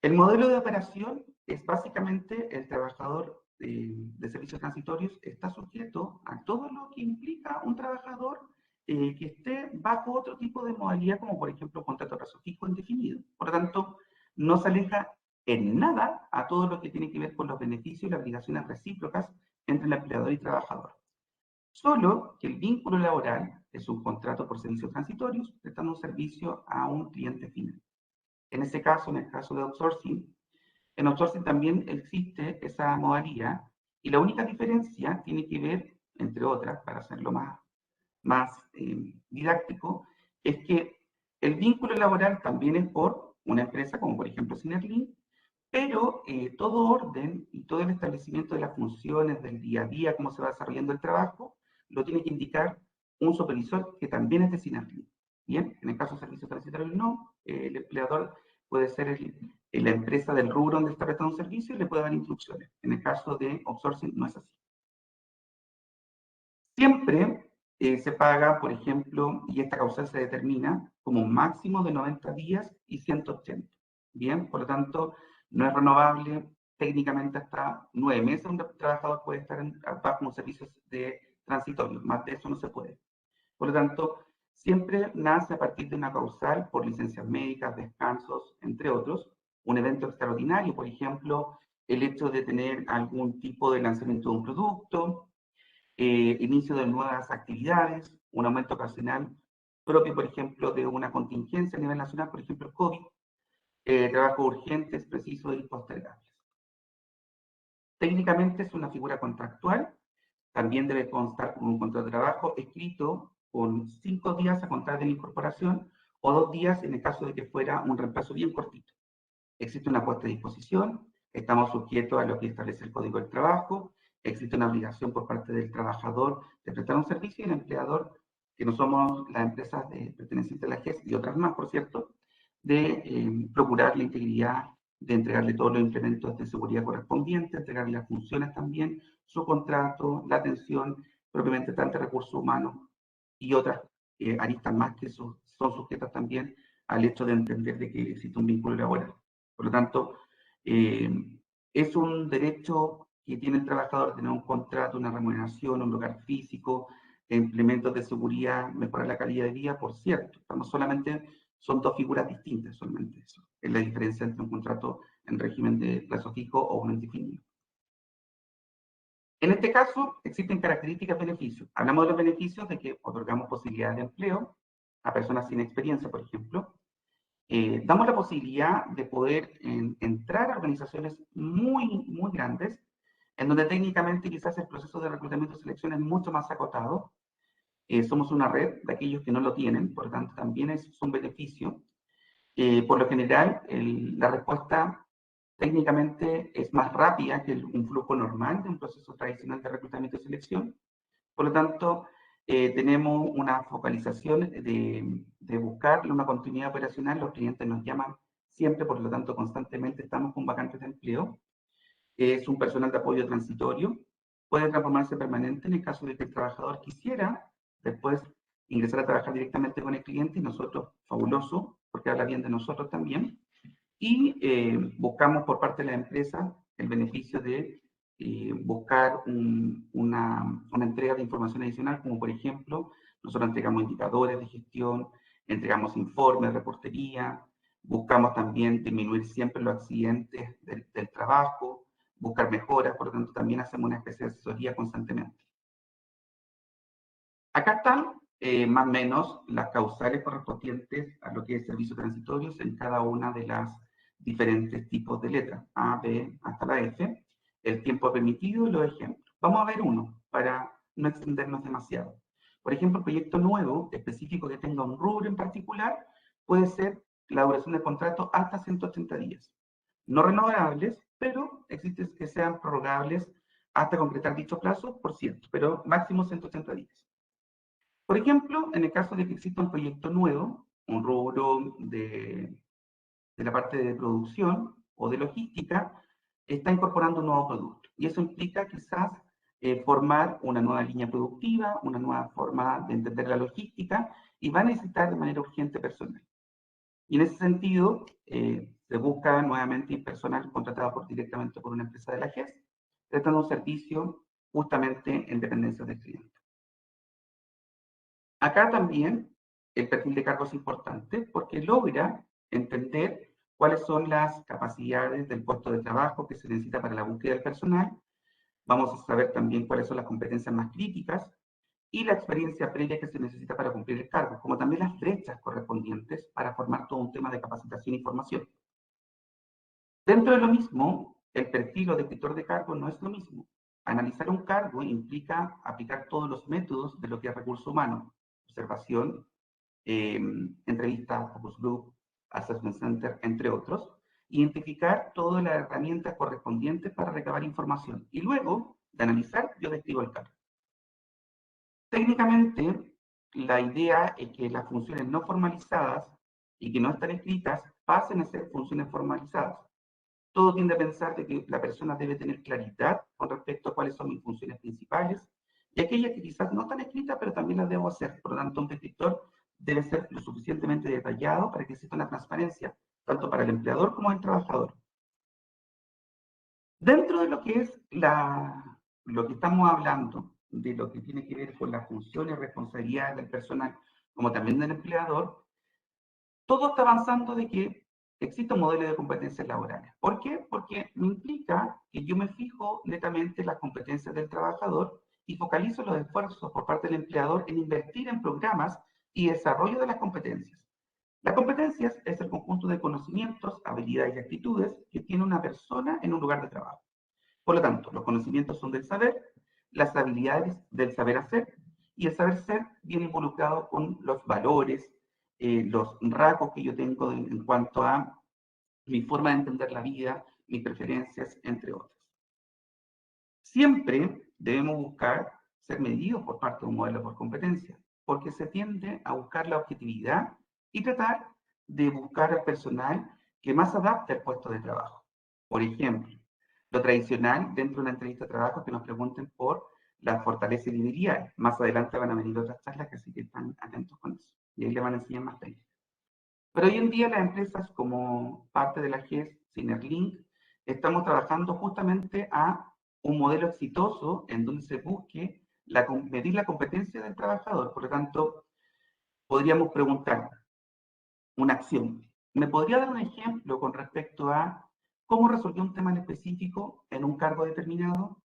El modelo de operación es básicamente el trabajador de servicios transitorios está sujeto a todo lo que implica un trabajador que esté bajo otro tipo de modalidad, como por ejemplo contrato a plazo fijo indefinido. Por lo tanto, no se aleja en nada a todo lo que tiene que ver con los beneficios y las obligaciones recíprocas entre el empleador y trabajador. Solo que el vínculo laboral es un contrato por servicios transitorios prestando un servicio a un cliente final. En ese caso, en el caso de outsourcing, en outsourcing también existe esa modalidad y la única diferencia tiene que ver, entre otras, para hacerlo más didáctico, es que el vínculo laboral también es por una empresa como por ejemplo Synerlink, pero todo orden y todo el establecimiento de las funciones del día a día, cómo se va desarrollando el trabajo, lo tiene que indicar un supervisor que también es de Synerlink. Bien, en el caso de servicios transitorios no, el empleador puede ser la empresa del rubro donde está prestando un servicio y le puede dar instrucciones. En el caso de outsourcing no es así. Siempre se paga, por ejemplo, y esta causal se determina como un máximo de 90 días y 180. Bien, por lo tanto, no es renovable técnicamente hasta 9 meses. Un trabajador puede estar bajo un servicio de transitorio, más de eso no se puede. Por lo tanto, siempre nace a partir de una causal por licencias médicas, descansos, entre otros. Un evento extraordinario, por ejemplo, el hecho de tener algún tipo de lanzamiento de un producto, inicio de nuevas actividades, un aumento ocasional propio, por ejemplo, de una contingencia a nivel nacional, por ejemplo, COVID, trabajos urgentes, precisos y postergables. Técnicamente es una figura contractual, también debe constar con un contrato de trabajo escrito con 5 días a contar de la incorporación o 2 días en el caso de que fuera un reemplazo bien cortito. Existe una puesta a disposición, estamos sujetos a lo que establece el Código del Trabajo, existe una obligación por parte del trabajador de prestar un servicio y el empleador, que no somos las empresas pertenecientes a la GES y otras más, por cierto, de procurar la integridad, de entregarle todos los implementos de seguridad correspondientes, entregarle las funciones también, su contrato, la atención, propiamente tanto recursos humanos y otras aristas más que son sujetas también al hecho de entender de que existe un vínculo laboral. Por lo tanto, es un derecho que tiene el trabajador tener un contrato, una remuneración, un lugar físico, implementos de seguridad, mejorar la calidad de vida, por cierto. Son dos figuras distintas solamente eso. Es la diferencia entre un contrato en régimen de plazo fijo o uno indefinido. En este caso, existen características de beneficios. Hablamos de los beneficios de que otorgamos posibilidades de empleo a personas sin experiencia, por ejemplo. Damos la posibilidad de poder entrar a organizaciones muy, muy grandes, en donde técnicamente quizás el proceso de reclutamiento y selección es mucho más acotado. Somos una red de aquellos que no lo tienen, por lo tanto también es un beneficio. Por lo general, la respuesta técnicamente es más rápida que un flujo normal de un proceso tradicional de reclutamiento y selección. Por lo tanto, tenemos una focalización de buscar una continuidad operacional. Los clientes nos llaman siempre, por lo tanto, constantemente estamos con vacantes de empleo. Es un personal de apoyo transitorio. Puede transformarse permanente en el caso de que el trabajador quisiera después ingresar a trabajar directamente con el cliente y nosotros, fabuloso, porque habla bien de nosotros también. Y buscamos por parte de la empresa el beneficio de buscar una entrega de información adicional, como por ejemplo, nosotros entregamos indicadores de gestión, entregamos informes, reportería, buscamos también disminuir siempre los accidentes del trabajo, buscar mejoras, por lo tanto también hacemos una especie de asesoría constantemente. Acá están más o menos las causales correspondientes a lo que es servicios transitorios en cada una de las diferentes tipos de letras, A, B, hasta la F, el tiempo permitido y los ejemplos. Vamos a ver uno para no extendernos demasiado. Por ejemplo, el proyecto nuevo, específico que tenga un rubro en particular, puede ser la duración del contrato hasta 180 días. No renovables, pero existe que sean prorrogables hasta completar dicho plazo, por cierto, pero máximo 180 días. Por ejemplo, en el caso de que exista un proyecto nuevo, un rubro de la parte de producción o de logística, está incorporando un nuevo producto. Y eso implica quizás formar una nueva línea productiva, una nueva forma de entender la logística, y va a necesitar de manera urgente personal. Y en ese sentido, se busca nuevamente personal contratado directamente por una empresa de la GES, prestando un servicio justamente en dependencia del cliente. Acá también el perfil de cargo es importante porque logra entender cuáles son las capacidades del puesto de trabajo que se necesita para la búsqueda del personal. Vamos a saber también cuáles son las competencias más críticas y la experiencia previa que se necesita para cumplir el cargo, como también las brechas correspondientes para formar todo un tema de capacitación y formación. Dentro de lo mismo, el perfil o descriptor de cargo no es lo mismo. Analizar un cargo implica aplicar todos los métodos de lo que es recurso humano, observación, entrevistas, focus group, assessment center, entre otros, identificar todas las herramientas correspondientes para recabar información y luego de analizar yo describo el cargo. Técnicamente, la idea es que las funciones no formalizadas y que no están escritas pasen a ser funciones formalizadas. Todo tiende a pensar de que la persona debe tener claridad con respecto a cuáles son mis funciones principales y aquellas que quizás no están escritas, pero también las debo hacer. Por lo tanto, un descriptor debe ser lo suficientemente detallado para que exista una transparencia, tanto para el empleador como el trabajador. Dentro de lo que es lo que estamos hablando, de lo que tiene que ver con las funciones y responsabilidades del personal, como también del empleador, todo está avanzando de que existe un modelo de competencias laborales. ¿Por qué? Porque me implica que yo me fijo netamente en las competencias del trabajador y focalizo los esfuerzos por parte del empleador en invertir en programas y desarrollo de las competencias. Las competencias es el conjunto de conocimientos, habilidades y actitudes que tiene una persona en un lugar de trabajo. Por lo tanto, los conocimientos son del saber, las habilidades del saber hacer, y el saber ser viene involucrado con los valores, los rasgos que yo tengo en cuanto a mi forma de entender la vida, mis preferencias, entre otras. Siempre debemos buscar ser medidos por parte de un modelo por competencia, porque se tiende a buscar la objetividad y tratar de buscar al personal que más adapte al puesto de trabajo. Por ejemplo, lo tradicional dentro de una entrevista de trabajo es que nos pregunten por las fortalezas y debilidades. Más adelante van a venir otras charlas que así que están atentos con eso. Y ahí le van a enseñar más técnicas. Pero hoy en día las empresas como parte de la GES, Synerlink, estamos trabajando justamente a un modelo exitoso en donde se busque medir la competencia del trabajador. Por lo tanto, podríamos preguntar una acción. ¿Me podría dar un ejemplo con respecto a cómo resolvió un tema en específico en un cargo determinado?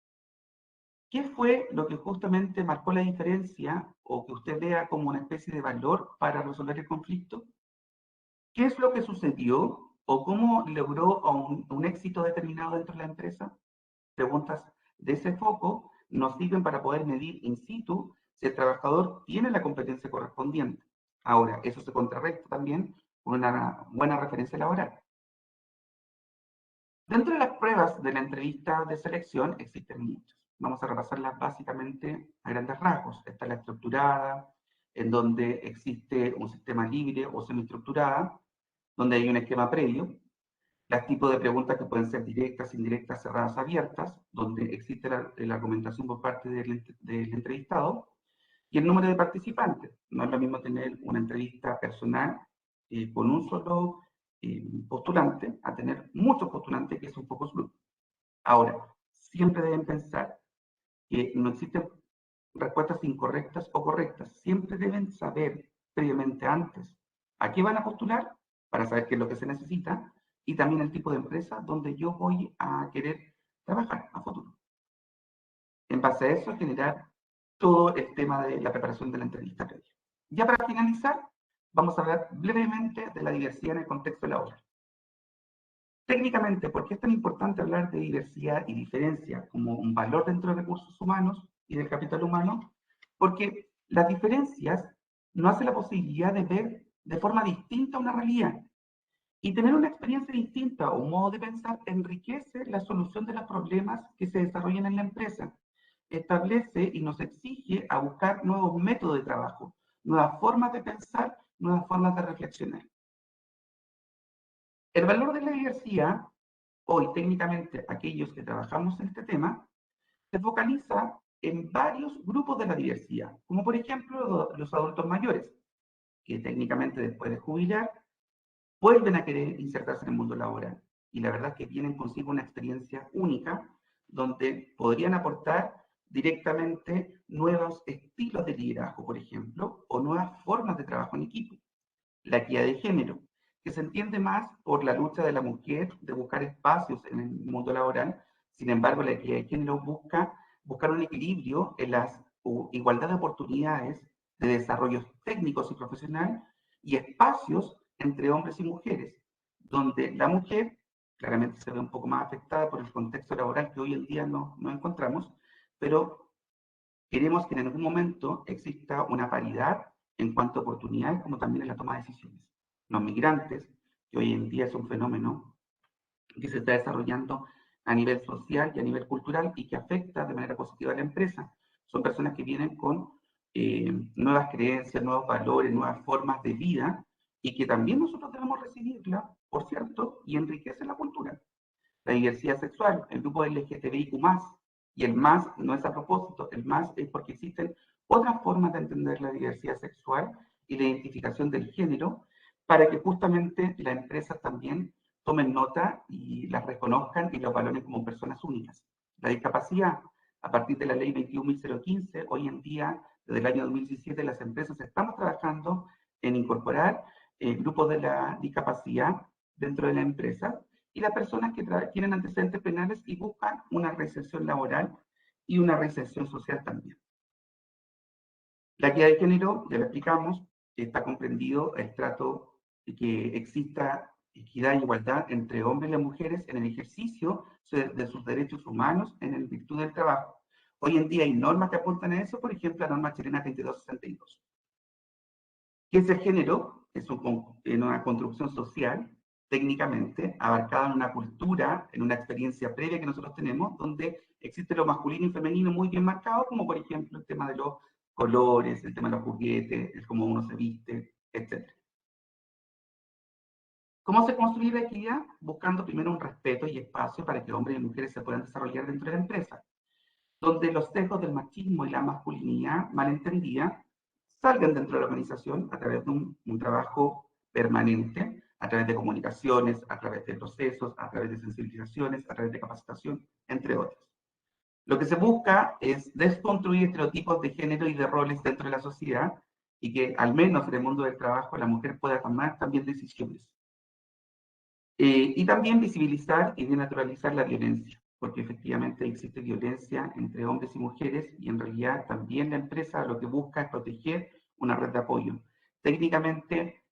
¿Qué fue lo que justamente marcó la diferencia o que usted vea como una especie de valor para resolver el conflicto? ¿Qué es lo que sucedió o cómo logró un éxito determinado dentro de la empresa? Preguntas de ese foco nos sirven para poder medir in situ si el trabajador tiene la competencia correspondiente. Ahora, eso se contrarresta también con una buena referencia laboral. Dentro de las pruebas de la entrevista de selección existen muchas. Vamos a repasarlas básicamente a grandes rasgos. Está la estructurada, en donde existe un sistema libre o semiestructurada, donde hay un esquema previo. Los tipos de preguntas que pueden ser directas, indirectas, cerradas, abiertas, donde existe la argumentación por parte del entrevistado, y el número de participantes. No es lo mismo tener una entrevista personal con un solo postulante a tener muchos postulantes, que es un focus group. Ahora, siempre deben pensar que no existen respuestas incorrectas o correctas. Siempre deben saber previamente antes a qué van a postular para saber qué es lo que se necesita y también el tipo de empresa donde yo voy a querer trabajar a futuro. En base a eso, generar todo el tema de la preparación de la entrevista previa. Ya para finalizar, vamos a hablar brevemente de la diversidad en el contexto laboral. Técnicamente, ¿por qué es tan importante hablar de diversidad y diferencia como un valor dentro de recursos humanos y del capital humano? Porque las diferencias nos hacen la posibilidad de ver de forma distinta una realidad. Y tener una experiencia distinta o un modo de pensar enriquece la solución de los problemas que se desarrollan en la empresa. Establece y nos exige a buscar nuevos métodos de trabajo, nuevas formas de pensar, nuevas formas de reflexionar. El valor de la diversidad, hoy técnicamente aquellos que trabajamos en este tema, se focaliza en varios grupos de la diversidad, como por ejemplo los adultos mayores, que técnicamente después de jubilar, vuelven a querer insertarse en el mundo laboral. Y la verdad es que tienen consigo una experiencia única, donde podrían aportar directamente nuevos estilos de liderazgo, por ejemplo, o nuevas formas de trabajo en equipo. La equidad de género, que se entiende más por la lucha de la mujer de buscar espacios en el mundo laboral. Sin embargo, la equidad de género buscar un equilibrio en la igualdad de oportunidades de desarrollos técnicos y profesional y espacios entre hombres y mujeres, donde la mujer claramente se ve un poco más afectada por el contexto laboral que hoy en día no encontramos, pero queremos que en algún momento exista una paridad en cuanto a oportunidades, como también en la toma de decisiones. Los migrantes, que hoy en día es un fenómeno que se está desarrollando a nivel social y a nivel cultural y que afecta de manera positiva a la empresa. Son personas que vienen con nuevas creencias, nuevos valores, nuevas formas de vida y que también nosotros debemos recibirla, por cierto, y enriquece la cultura. La diversidad sexual, el grupo LGTBIQ+, y el más no es a propósito, el más es porque existen otras formas de entender la diversidad sexual y la identificación del género para que justamente las empresas también tomen nota y las reconozcan y los valoren como personas únicas. La discapacidad, a partir de la ley 21.015, hoy en día, desde el año 2017, las empresas estamos trabajando en incorporar grupos de la discapacidad dentro de la empresa y las personas que tienen antecedentes penales y buscan una reinserción laboral y una reinserción social también. La equidad de género, ya lo explicamos, está comprendido el trato de que exista equidad e igualdad entre hombres y las mujeres en el ejercicio de sus derechos humanos en virtud del trabajo. Hoy en día hay normas que apuntan a eso, por ejemplo, la norma chilena 3262. ¿Qué es el género? Es una construcción social, técnicamente, abarcada en una cultura, en una experiencia previa que nosotros tenemos, donde existe lo masculino y femenino muy bien marcado, como por ejemplo el tema de los colores, el tema de los juguetes, el cómo uno se viste, etc. ¿Cómo se construye la equidad? Buscando primero un respeto y espacio para que hombres y mujeres se puedan desarrollar dentro de la empresa, donde los sesgos del machismo y la masculinidad malentendida salgan dentro de la organización a través de un trabajo permanente, a través de comunicaciones, a través de procesos, a través de sensibilizaciones, a través de capacitación, entre otros. Lo que se busca es desconstruir estereotipos de género y de roles dentro de la sociedad y que al menos en el mundo del trabajo la mujer pueda tomar también decisiones. Y también visibilizar y denaturalizar la violencia, porque efectivamente existe violencia entre hombres y mujeres y en realidad también la empresa lo que busca es proteger una red de apoyo. Técnicamente,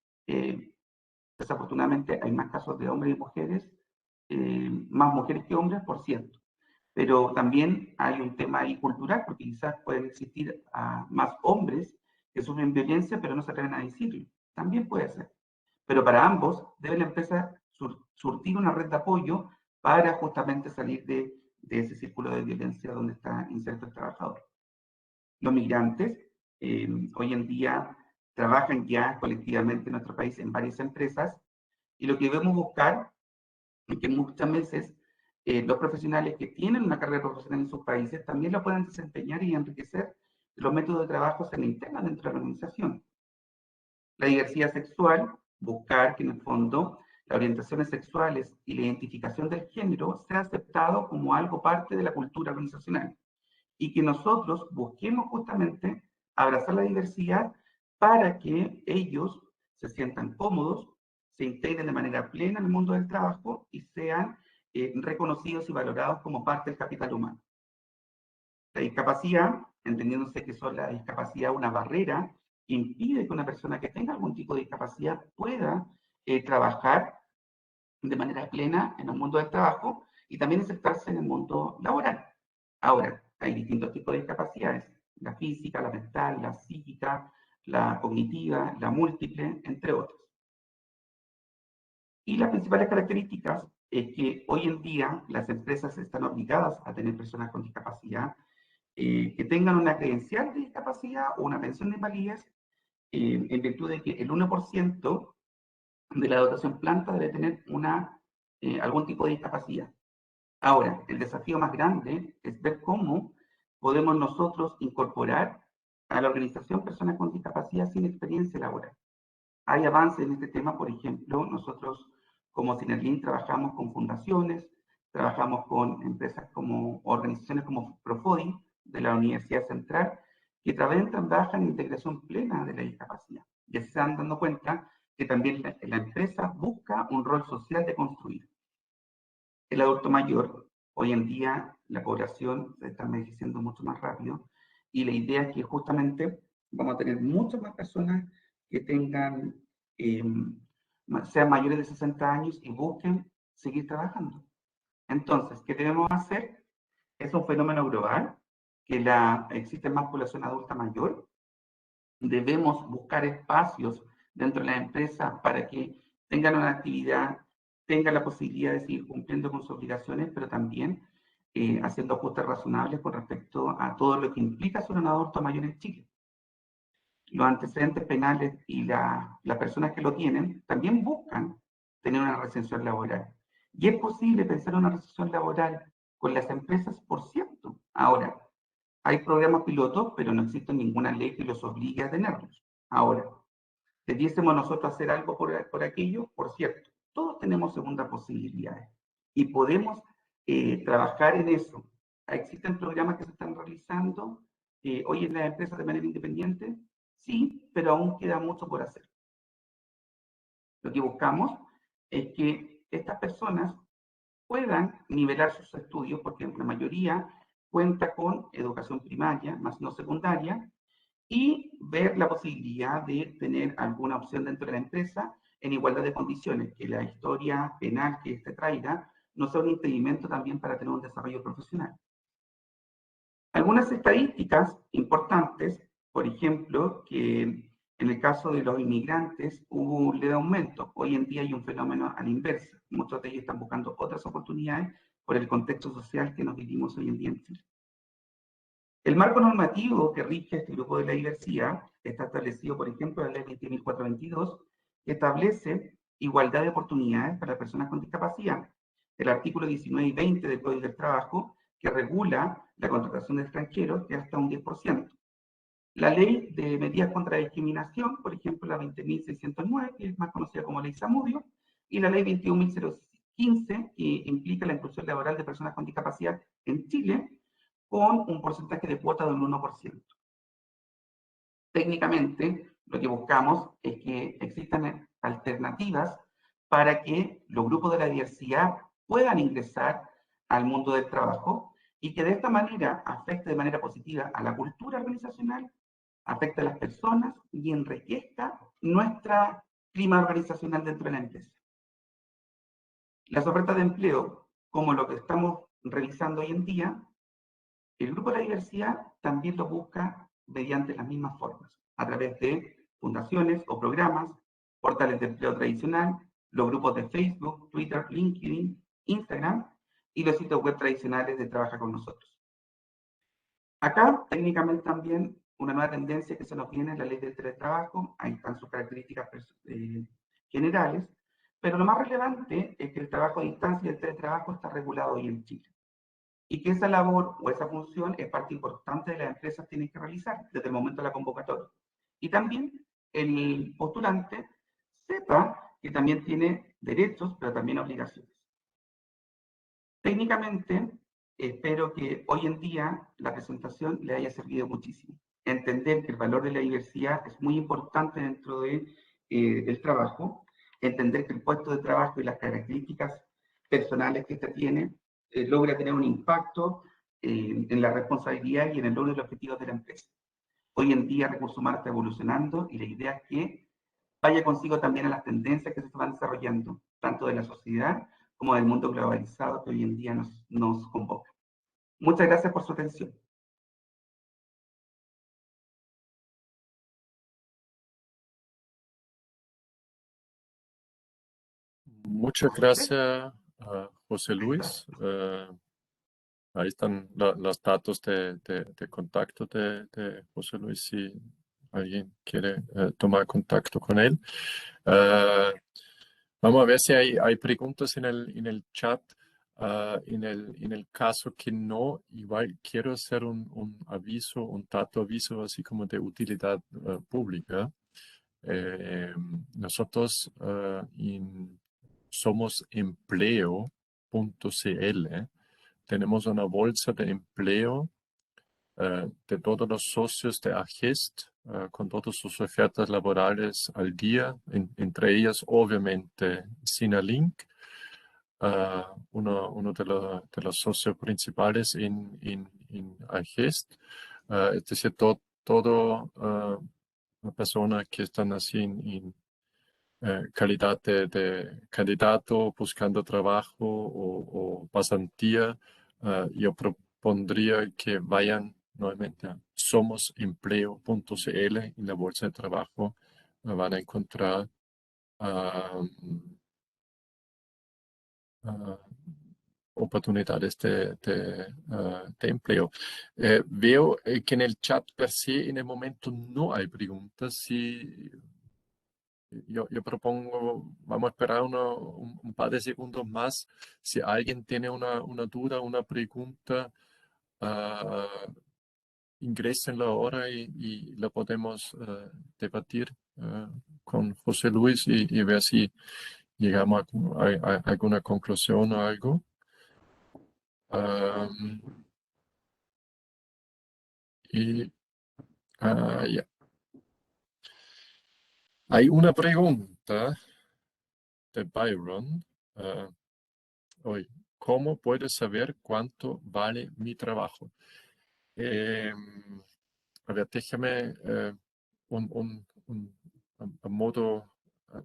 desafortunadamente hay más casos de hombres y mujeres, más mujeres que hombres, por cierto. Pero también hay un tema ahí cultural, porque quizás pueden existir más hombres que sufren violencia, pero no se atreven a decirlo. También puede ser. Pero para ambos debe la empresa surtir una red de apoyo para justamente salir de ese círculo de violencia donde está inserto el trabajador. Los migrantes hoy en día trabajan ya colectivamente en nuestro país en varias empresas y lo que debemos buscar es que muchas veces los profesionales que tienen una carrera profesional en sus países también lo puedan desempeñar y enriquecer los métodos de trabajo se internos dentro de la organización. La diversidad sexual, buscar que en el fondo las orientaciones sexuales y la identificación del género sea aceptado como algo parte de la cultura organizacional y que nosotros busquemos justamente abrazar la diversidad para que ellos se sientan cómodos, se integren de manera plena en el mundo del trabajo y sean reconocidos y valorados como parte del capital humano. La discapacidad, entendiéndose que son la discapacidad una barrera, impide que una persona que tenga algún tipo de discapacidad pueda trabajar de manera plena en el mundo del trabajo y también aceptarse en el mundo laboral. Ahora, hay distintos tipos de discapacidades, la física, la mental, la psíquica, la cognitiva, la múltiple, entre otras. Y las principales características es que hoy en día las empresas están obligadas a tener personas con discapacidad que tengan una credencial de discapacidad o una pensión de invalidez en virtud de que el 1% de la dotación planta debe tener algún tipo de discapacidad. Ahora, el desafío más grande es ver cómo podemos nosotros incorporar a la organización personas con discapacidad sin experiencia laboral. Hay avances en este tema, por ejemplo, nosotros como Synerlink trabajamos con fundaciones, trabajamos con empresas como organizaciones como Profodi de la Universidad Central, que trabajan en integración plena de la discapacidad. Ya se están dando cuenta que también la empresa busca un rol social de construir. El adulto mayor, hoy en día la población se está envejeciendo mucho más rápido y la idea es que justamente vamos a tener muchas más personas que tengan, sean mayores de 60 años y busquen seguir trabajando. Entonces, ¿qué debemos hacer? Es un fenómeno global, que existe más población adulta mayor. Debemos buscar espacios dentro de la empresa para que tengan una actividad, tengan la posibilidad de seguir cumpliendo con sus obligaciones, pero también haciendo ajustes razonables con respecto a todo lo que implica ser un adulto mayor en Chile. los antecedentes penales y las personas que lo tienen también buscan tener una reinserción laboral. Y es posible pensar en una reinserción laboral con las empresas, por cierto. Ahora, hay programas pilotos, pero no existe ninguna ley que los obligue a tenerlos. Ahora, debiésemos nosotros hacer algo por aquello, por cierto, todos tenemos segundas posibilidades y podemos trabajar en eso. ¿Existen programas que se están realizando hoy en las empresas de manera independiente? Sí, pero aún queda mucho por hacer. Lo que buscamos es que estas personas puedan nivelar sus estudios, porque la mayoría cuenta con educación primaria, más no secundaria, y ver la posibilidad de tener alguna opción dentro de la empresa en igualdad de condiciones, que la historia penal que este traiga no sea un impedimento también para tener un desarrollo profesional. Algunas estadísticas importantes, por ejemplo, que en el caso de los inmigrantes hubo un leve aumento. Hoy en día hay un fenómeno a la inversa. Muchos de ellos están buscando otras oportunidades por el contexto social que nos vivimos hoy en día en Chile. El marco normativo que rige este grupo de la diversidad está establecido, por ejemplo, en la Ley 20.422, que establece igualdad de oportunidades para personas con discapacidad. El artículo 19 y 20 del Código del Trabajo, que regula la contratación de extranjeros, que hasta un 10%. La ley de medidas contra la discriminación, por ejemplo, la 20.609, que es más conocida como ley Zamudio, y la ley 21.015, que implica la inclusión laboral de personas con discapacidad en Chile, con un porcentaje de cuota del 1%. Técnicamente, lo que buscamos es que existan alternativas para que los grupos de la diversidad puedan ingresar al mundo del trabajo y que de esta manera afecte de manera positiva a la cultura organizacional, afecte a las personas y enriquezca nuestra clima organizacional dentro de la empresa. Las ofertas de empleo, como lo que estamos revisando hoy en día, el grupo de la diversidad también lo busca mediante las mismas formas, a través de fundaciones o programas, portales de empleo tradicional, los grupos de Facebook, Twitter, LinkedIn, Instagram y los sitios web tradicionales de Trabaja con Nosotros. Acá, técnicamente también, una nueva tendencia que se nos viene es la ley del teletrabajo. Ahí están sus características generales, pero lo más relevante es que el trabajo a distancia y el teletrabajo está regulado hoy en Chile. Y que esa labor o esa función es parte importante de las empresas tienen que realizar desde el momento de la convocatoria. Y también el postulante sepa que también tiene derechos, pero también obligaciones. Técnicamente, espero que hoy en día la presentación le haya servido muchísimo. Entender que el valor de la diversidad es muy importante dentro del trabajo, entender que el puesto de trabajo y las características personales que éste tiene logra tener un impacto en la responsabilidad y en el logro de los objetivos de la empresa. Hoy en día Recursos Humanos está evolucionando y la idea es que vaya consigo también a las tendencias que se van desarrollando, tanto de la sociedad como del mundo globalizado que hoy en día nos convoca. Muchas gracias por su atención. Muchas gracias, José Luis. Ahí están los datos de contacto de José Luis si alguien quiere tomar contacto con él. Vamos a ver si hay preguntas en el chat. En el caso que no, igual quiero hacer un aviso, un dato aviso así como de utilidad pública. Nosotros somos empleo.cl. Tenemos una bolsa de empleo de todos los socios de AGEST, con todas sus ofertas laborales al día, entre ellas obviamente Sinalink, uno de los socios principales en AGEST. Es decir, todo personas que están así en calidad de candidato buscando trabajo o pasantía, yo propondría que vayan nuevamente a somosempleo.cl en la bolsa de trabajo. Van a encontrar oportunidades de empleo. Veo que en el chat per se en el momento no hay preguntas. Si yo propongo, vamos a esperar un par de segundos más. Si alguien tiene una duda, una pregunta, ingrésenla ahora y la podemos debatir con José Luis y ver si llegamos a alguna conclusión o algo. Ya. Hay una pregunta de Byron. Hoy, ¿cómo puedes saber cuánto vale mi trabajo? A ver, déjame un modo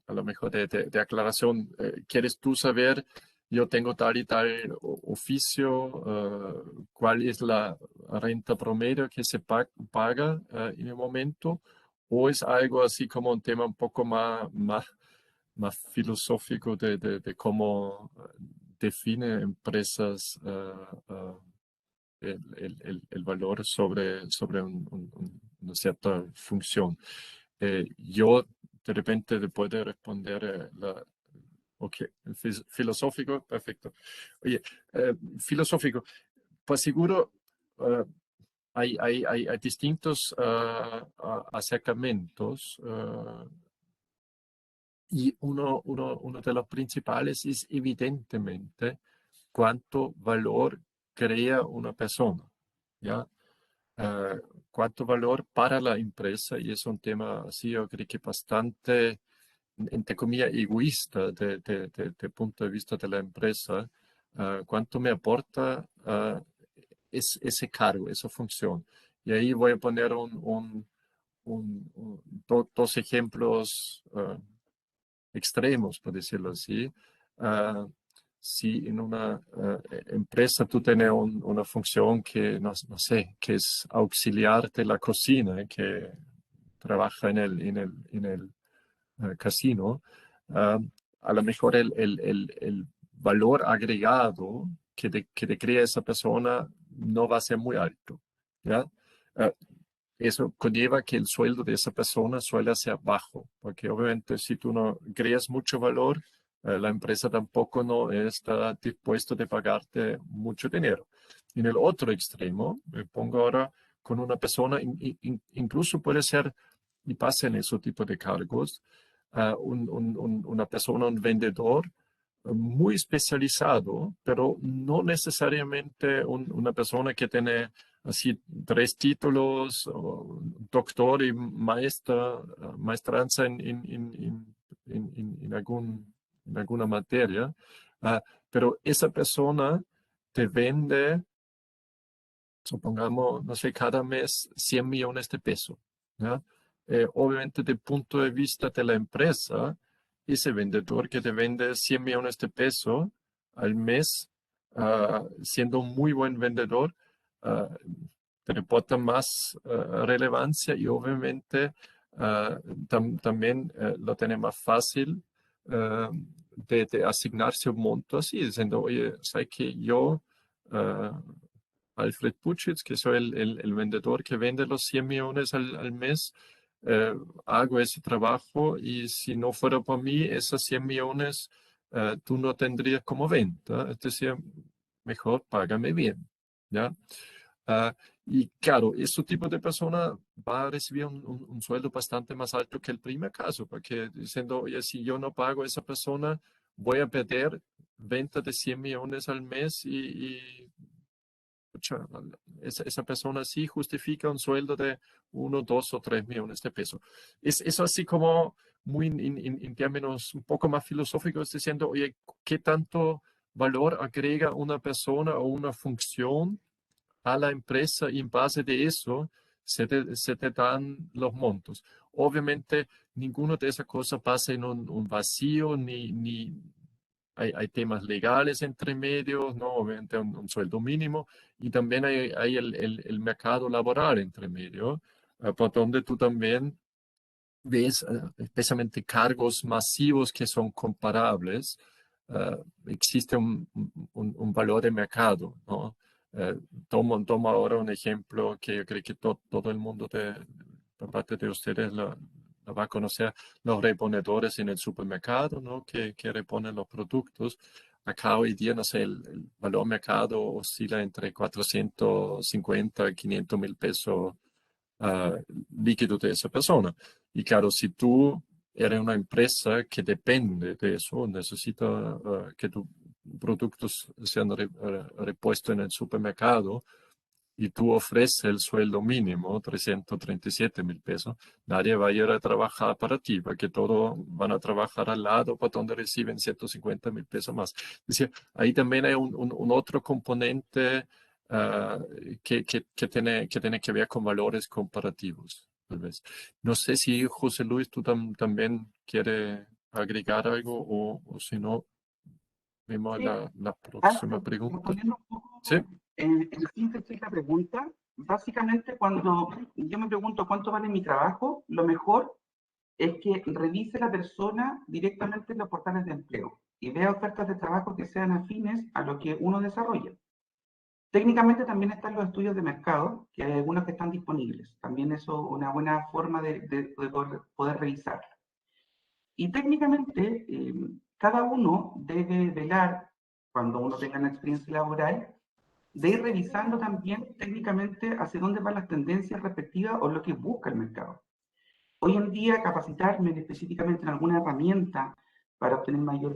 a lo mejor de aclaración. ¿Quieres tú saber, yo tengo tal y tal oficio, cuál es la renta promedio que se paga en el momento? ¿O es algo así como un tema un poco más filosófico de cómo define empresas el valor sobre una cierta función? Yo de repente te puedo responder ok, filosófico, perfecto. Oye, filosófico, pues seguro hay distintos acercamientos y uno de los principales es evidentemente cuánto valor crea una persona, ¿ya? Cuánto valor para la empresa, y es un tema así, yo creo que bastante, entre comillas, egoísta de punto de vista de la empresa, cuánto me aporta ese cargo, esa función. Y ahí voy a poner dos ejemplos extremos, por decirlo así. Si en una empresa tú tienes una función que, no sé, que es auxiliar de la cocina, que trabaja en el casino, a lo mejor el valor agregado que te crea esa persona no va a ser muy alto, ¿ya? Uh, Eso conlleva que el sueldo de esa persona suele ser bajo, porque obviamente si tú no creas mucho valor, la empresa tampoco no está dispuesta a pagarte mucho dinero. En el otro extremo, me pongo ahora con una persona, incluso puede ser, y pasa en ese tipo de cargos, una persona, un vendedor muy especializado, pero no necesariamente una persona que tiene así 3 títulos, doctor y maestranza en alguna materia, pero esa persona te vende, supongamos, no sé, cada mes 100 millones de pesos, ¿ya? Obviamente, desde el punto de vista de la empresa, ese vendedor que te vende 100 millones de pesos al mes, siendo un muy buen vendedor, te reporta más relevancia y obviamente también lo tiene más fácil de asignarse un monto así, diciendo, oye, ¿sabes que yo... Alfred Puchitz, que soy el vendedor que vende los 100 millones al mes, hago ese trabajo y si no fuera por mí, esos 100 millones tú no tendrías como venta. Es decir, mejor págame bien, ¿ya? Y claro, ese tipo de persona va a recibir un sueldo bastante más alto que el primer caso, porque diciendo, oye, si yo no pago a esa persona, voy a perder venta de 100 millones al mes y esa persona sí justifica un sueldo de 1, 2 o 3 millones de pesos. Es eso así como muy en términos un poco más filosóficos, diciendo, oye, ¿qué tanto valor agrega una persona o una función a la empresa y en base de eso se te dan los montos? Obviamente, ninguna de esas cosas pasa en un vacío, ni hay temas legales entre medios, ¿no? Obviamente un sueldo mínimo, y también hay el mercado laboral entre medio, por donde tú también ves especialmente cargos masivos que son comparables. existe un valor de mercado, ¿no? Tomo ahora un ejemplo que yo creo que todo el mundo por parte de ustedes lo va a conocer, los reponedores en el supermercado, ¿no? Que reponen los productos. Acá hoy día, no sé, el valor mercado oscila entre 450 y 500 mil pesos líquido de esa persona. Y claro, si tú eres una empresa que depende de eso, necesita que tus productos sean repuestos en el supermercado y tú ofreces el sueldo mínimo, 337 mil pesos, nadie va a ir a trabajar para ti, porque todos van a trabajar al lado para donde reciben 150 mil pesos más. Es decir, ahí también hay un otro componente que tiene que ver con valores comparativos, tal vez. No sé si José Luis, tú también quieres agregar algo o si no, vemos Sí. la próxima pregunta. Respondiendo un Sí. poco en síntesis la pregunta, básicamente cuando yo me pregunto cuánto vale mi trabajo, lo mejor es que revise la persona directamente en los portales de empleo y vea ofertas de trabajo que sean afines a lo que uno desarrolla. Técnicamente también están los estudios de mercado, que hay algunos que están disponibles. También eso es una buena forma de poder revisar. Y técnicamente, cada uno debe velar, cuando uno tenga una experiencia laboral, de ir revisando también técnicamente hacia dónde van las tendencias respectivas o lo que busca el mercado. Hoy en día, capacitarme específicamente en alguna herramienta para obtener mayor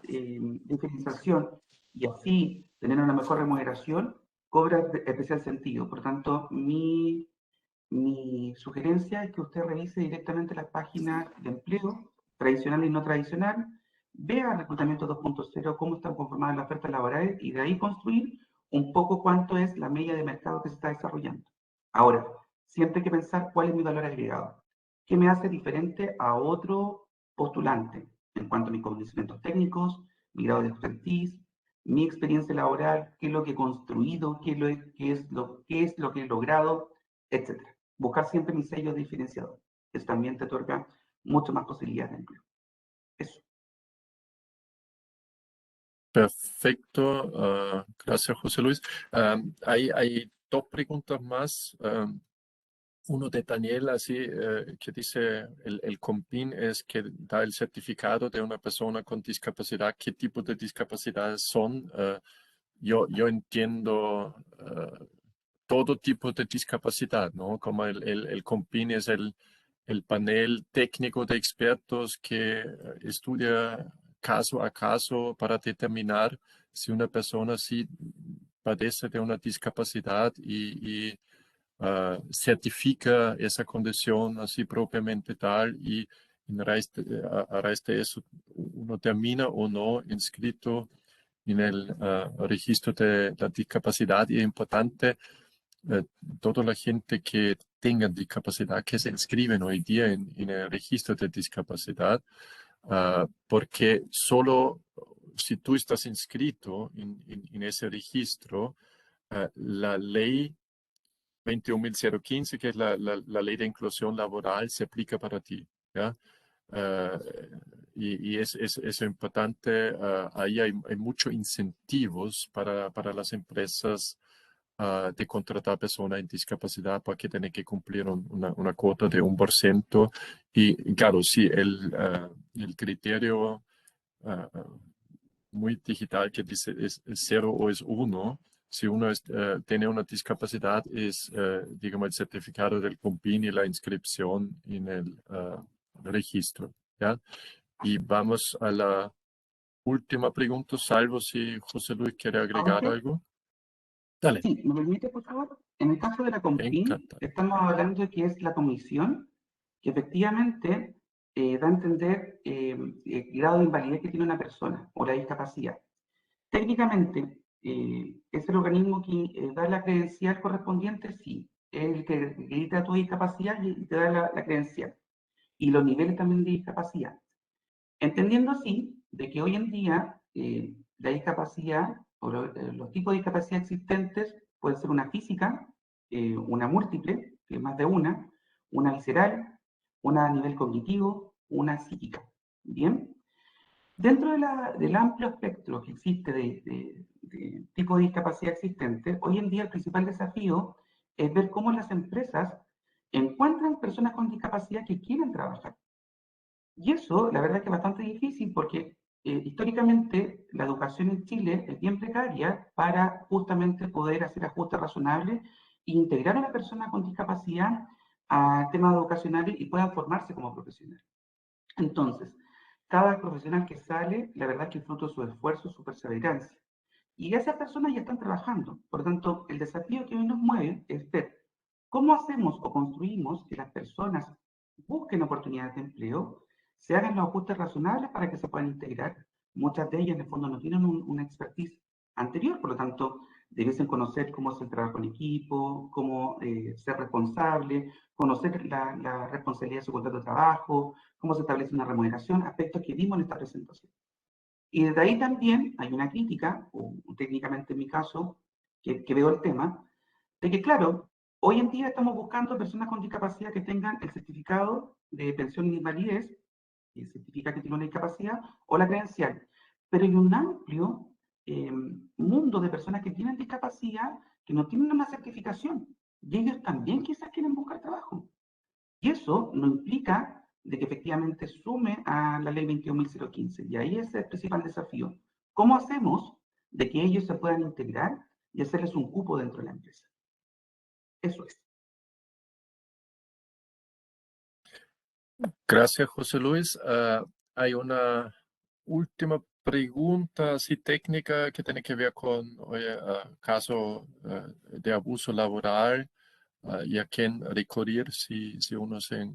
diferenciación y así tener una mejor remuneración, cobra especial sentido. Por tanto, mi sugerencia es que usted revise directamente las páginas de empleo, tradicional y no tradicional, vea Reclutamiento 2.0, cómo están conformadas las ofertas laborales y de ahí construir un poco cuánto es la media de mercado que se está desarrollando. Ahora, siempre hay que pensar cuál es mi valor agregado. ¿Qué me hace diferente a otro postulante en cuanto a mis conocimientos técnicos, mi grado de expertise, mi experiencia laboral, qué es lo que he construido, qué es lo que he logrado, etcétera? Buscar siempre mi sello diferenciador. Eso también te otorga mucho más posibilidades de empleo. Eso. Perfecto, gracias José Luis. Hay dos preguntas más. Uno de Daniel, así, que dice, el COMPIN es que da el certificado de una persona con discapacidad. ¿Qué tipo de discapacidades son? Yo entiendo todo tipo de discapacidad, ¿no? Como el COMPIN es el panel técnico de expertos que estudia caso a caso para determinar si una persona sí padece de una discapacidad y certifica esa condición así propiamente tal y a raíz de eso uno termina o no inscrito en el registro de la discapacidad y es importante toda la gente que tenga discapacidad que se inscriben hoy día en el registro de discapacidad, porque solo si tú estás inscrito en ese registro, la ley 21.015, que es la ley de inclusión laboral, se aplica para ti, ¿ya? Y es importante, ahí hay muchos incentivos para las empresas de contratar personas en discapacidad porque tienen que cumplir una cuota de 1%. Y claro, sí, el criterio muy digital que dice es 0 o es 1. Si uno tiene una discapacidad, es, digamos, el certificado del COMPIN y la inscripción en el registro, ¿ya? Y vamos a la última pregunta, salvo si José Luis quiere agregar algo. Dale. Sí, ¿me permite, por favor? En el caso de la COMPIN, Encantado. estamos hablando de que es la comisión que efectivamente da a entender el grado de invalidez que tiene una persona o la discapacidad. Técnicamente, es el organismo que da la credencial correspondiente, sí, es el que acredita tu discapacidad y te da la credencial. Y los niveles también de discapacidad. Entendiendo así de que hoy en día la discapacidad o los tipos de discapacidad existentes pueden ser una física, una múltiple, que es más de una visceral, una a nivel cognitivo, una psíquica. Bien, Dentro del amplio espectro que existe de tipo de discapacidad existente, hoy en día el principal desafío es ver cómo las empresas encuentran personas con discapacidad que quieren trabajar. Y eso, la verdad es que es bastante difícil porque históricamente la educación en Chile es bien precaria para justamente poder hacer ajustes razonables e integrar a una persona con discapacidad a temas educacionales y puedan formarse como profesionales. Entonces, cada profesional que sale, la verdad es que es fruto de su esfuerzo, su perseverancia. Y esas personas ya están trabajando. Por lo tanto, el desafío que hoy nos mueve es ver cómo hacemos o construimos que las personas busquen oportunidades de empleo, se hagan los ajustes razonables para que se puedan integrar. Muchas de ellas, en el fondo, no tienen una expertise anterior, por lo tanto, debiesen conocer cómo es el trabajo en equipo, cómo ser responsable, conocer la responsabilidad de su contrato de trabajo, cómo se establece una remuneración, aspectos que vimos en esta presentación. Y desde ahí también hay una crítica, o técnicamente en mi caso, que veo el tema, de que claro, hoy en día estamos buscando personas con discapacidad que tengan el certificado de pensión y invalidez, que certifica que tiene una discapacidad, o la credencial. Pero hay un amplio mundo de personas que tienen discapacidad que no tienen una certificación. Y ellos también quizás quieren buscar trabajo. Y eso no implica de que efectivamente sume a la ley 21.015. Y ahí es el principal desafío. ¿Cómo hacemos de que ellos se puedan integrar y hacerles un cupo dentro de la empresa? Eso es. Gracias, José Luis. Hay una última pregunta así técnica que tiene que ver con caso de abuso laboral y a quién recurrir si uno se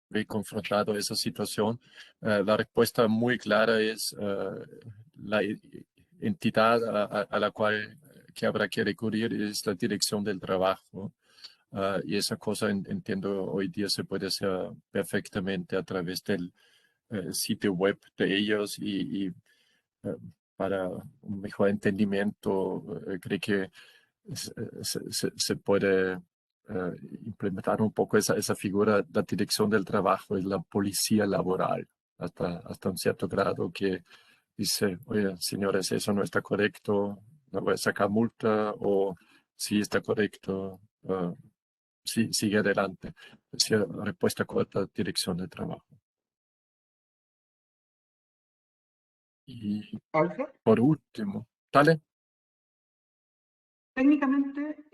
ve confrontado a esa situación. La respuesta muy clara es la entidad a la cual que habrá que recurrir es la Dirección del Trabajo. Y esa cosa entiendo hoy día se puede hacer perfectamente a través del sitio web de ellos y para un mejor entendimiento creo que se puede implementar un poco esa figura, la dirección del trabajo y la policía laboral hasta un cierto grado que dice, oye, señores, eso no está correcto, no voy a sacar multa o sí está correcto, sí, sigue adelante. Es decir, respuesta corta, dirección de trabajo. Y Alfred, por último, dale. técnicamente,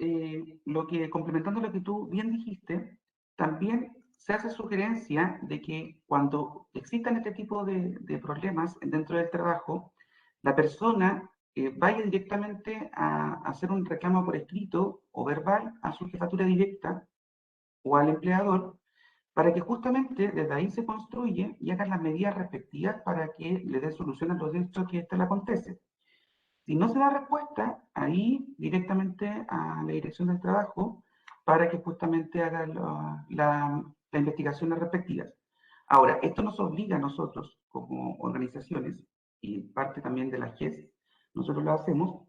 complementando lo que tú bien dijiste, también se hace sugerencia de que cuando existan este tipo de problemas dentro del trabajo, la persona vaya directamente a hacer un reclamo por escrito o verbal a su jefatura directa o al empleador, para que justamente desde ahí se construye y hagan las medidas respectivas para que le den solución a los hechos que esto le acontece. Si no se da respuesta, ahí directamente a la dirección del trabajo para que justamente haga las investigaciones respectivas. Ahora, esto nos obliga a nosotros como organizaciones y parte también de la GES, nosotros lo hacemos,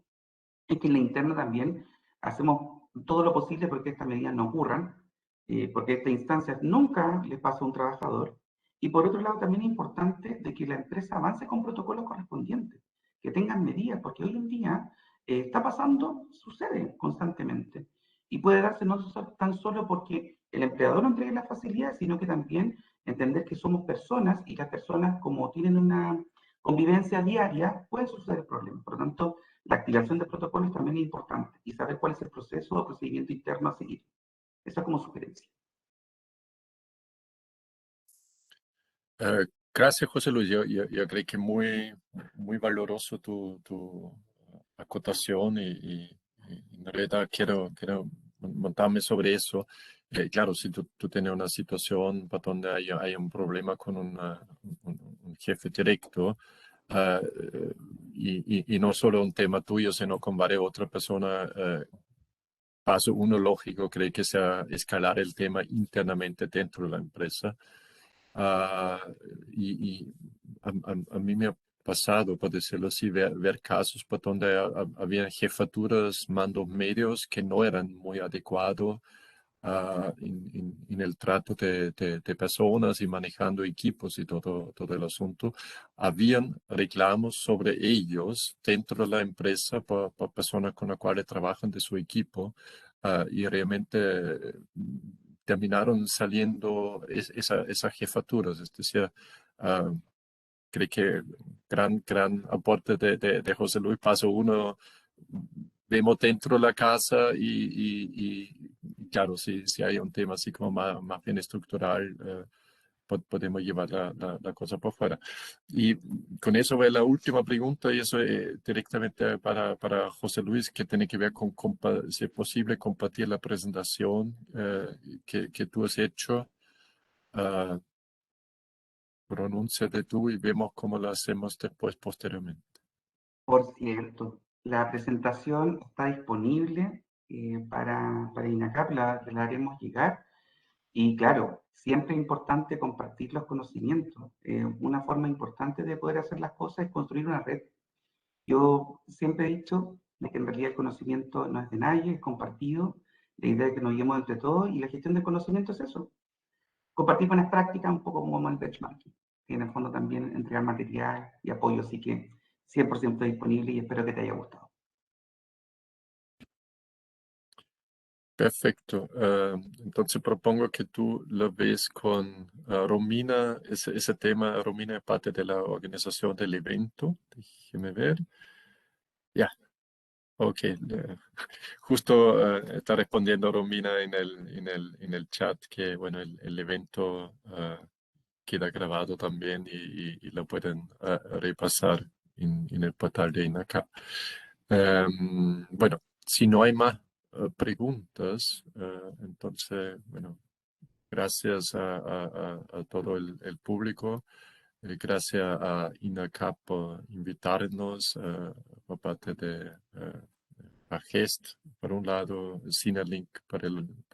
es que en la interna también hacemos todo lo posible porque estas medidas no ocurran, porque esta instancia nunca le pasa a un trabajador. Y por otro lado, también es importante de que la empresa avance con protocolos correspondientes, que tengan medidas, porque hoy en día está pasando, sucede constantemente. Y puede darse no tan solo porque el empleador no entregue las facilidades, sino que también entender que somos personas y las personas, como tienen una convivencia diaria, pueden suceder problemas. Por lo tanto, la activación de protocolos también es importante y saber cuál es el proceso o procedimiento interno a seguir. Esa como sugerencia. Gracias, José Luis. Yo creo que muy valoroso tu acotación y en realidad quiero montarme sobre eso. Claro, si tú tienes una situación para donde hay un problema con un jefe directo, uh, y no solo un tema tuyo, sino con varias otras personas, paso uno lógico creo que sea escalar el tema internamente dentro de la empresa. Y a mí me ha pasado, por decirlo así, ver casos por donde había jefaturas, mandos medios que no eran muy adecuados en el trato de personas y manejando equipos y todo el asunto, habían reclamos sobre ellos dentro de la empresa por personas con las cuales trabajan de su equipo, y realmente terminaron saliendo esas jefaturas. Es decir, creo que gran aporte de José Luis. Paso uno, vemos dentro de la casa y claro, si hay un tema así como más bien estructural, podemos llevar la cosa por fuera. Y con eso va la última pregunta, y eso directamente para José Luis, que tiene que ver con si es posible compartir la presentación que tú has hecho. Pronúnciate tú y vemos cómo lo hacemos después, posteriormente. Por cierto, la presentación está disponible para INACAP, la haremos llegar. Y claro, siempre es importante compartir los conocimientos. Una forma importante de poder hacer las cosas es construir una red. Yo siempre he dicho de que en realidad el conocimiento no es de nadie, es compartido. La idea de que nos guiemos entre todos, y la gestión del conocimiento es eso. Compartir buenas prácticas, un poco como el benchmarking. Y en el fondo también entregar material y apoyo, así que 100% disponible y espero que te haya gustado. Perfecto. Entonces propongo que tú lo ves con Romina, ese tema. Romina es parte de la organización del evento. Déjeme ver. Ya, ok. Justo está respondiendo Romina en el chat que, bueno, el evento queda grabado también y lo pueden repasar en el portal de INACAP. Bueno, si no hay más preguntas, entonces, bueno, gracias a todo el público. Gracias a INACAP por invitarnos, por parte de a GEST, por un lado, Cinelink por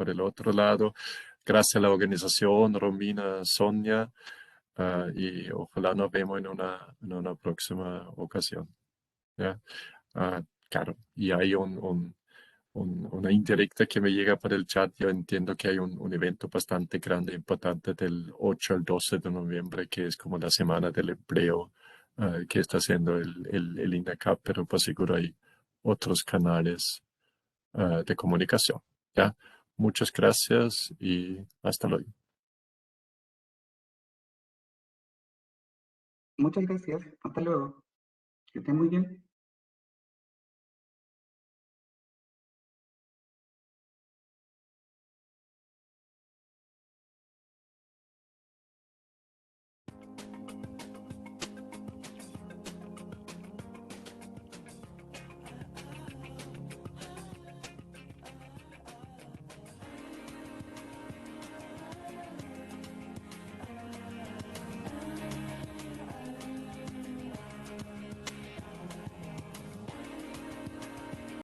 el otro lado. Gracias a la organización, Romina, Sonia, y ojalá nos vemos en una próxima ocasión. ¿Ya? Claro, y hay una indirecta que me llega por el chat. Yo entiendo que hay un evento bastante grande, importante, del 8 al 12 de noviembre, que es como la semana del empleo, que está haciendo el INACAP, pero pues seguro hay otros canales de comunicación. ¿Ya? Muchas gracias y hasta luego. Muchas gracias. Hasta luego. Que estén muy bien.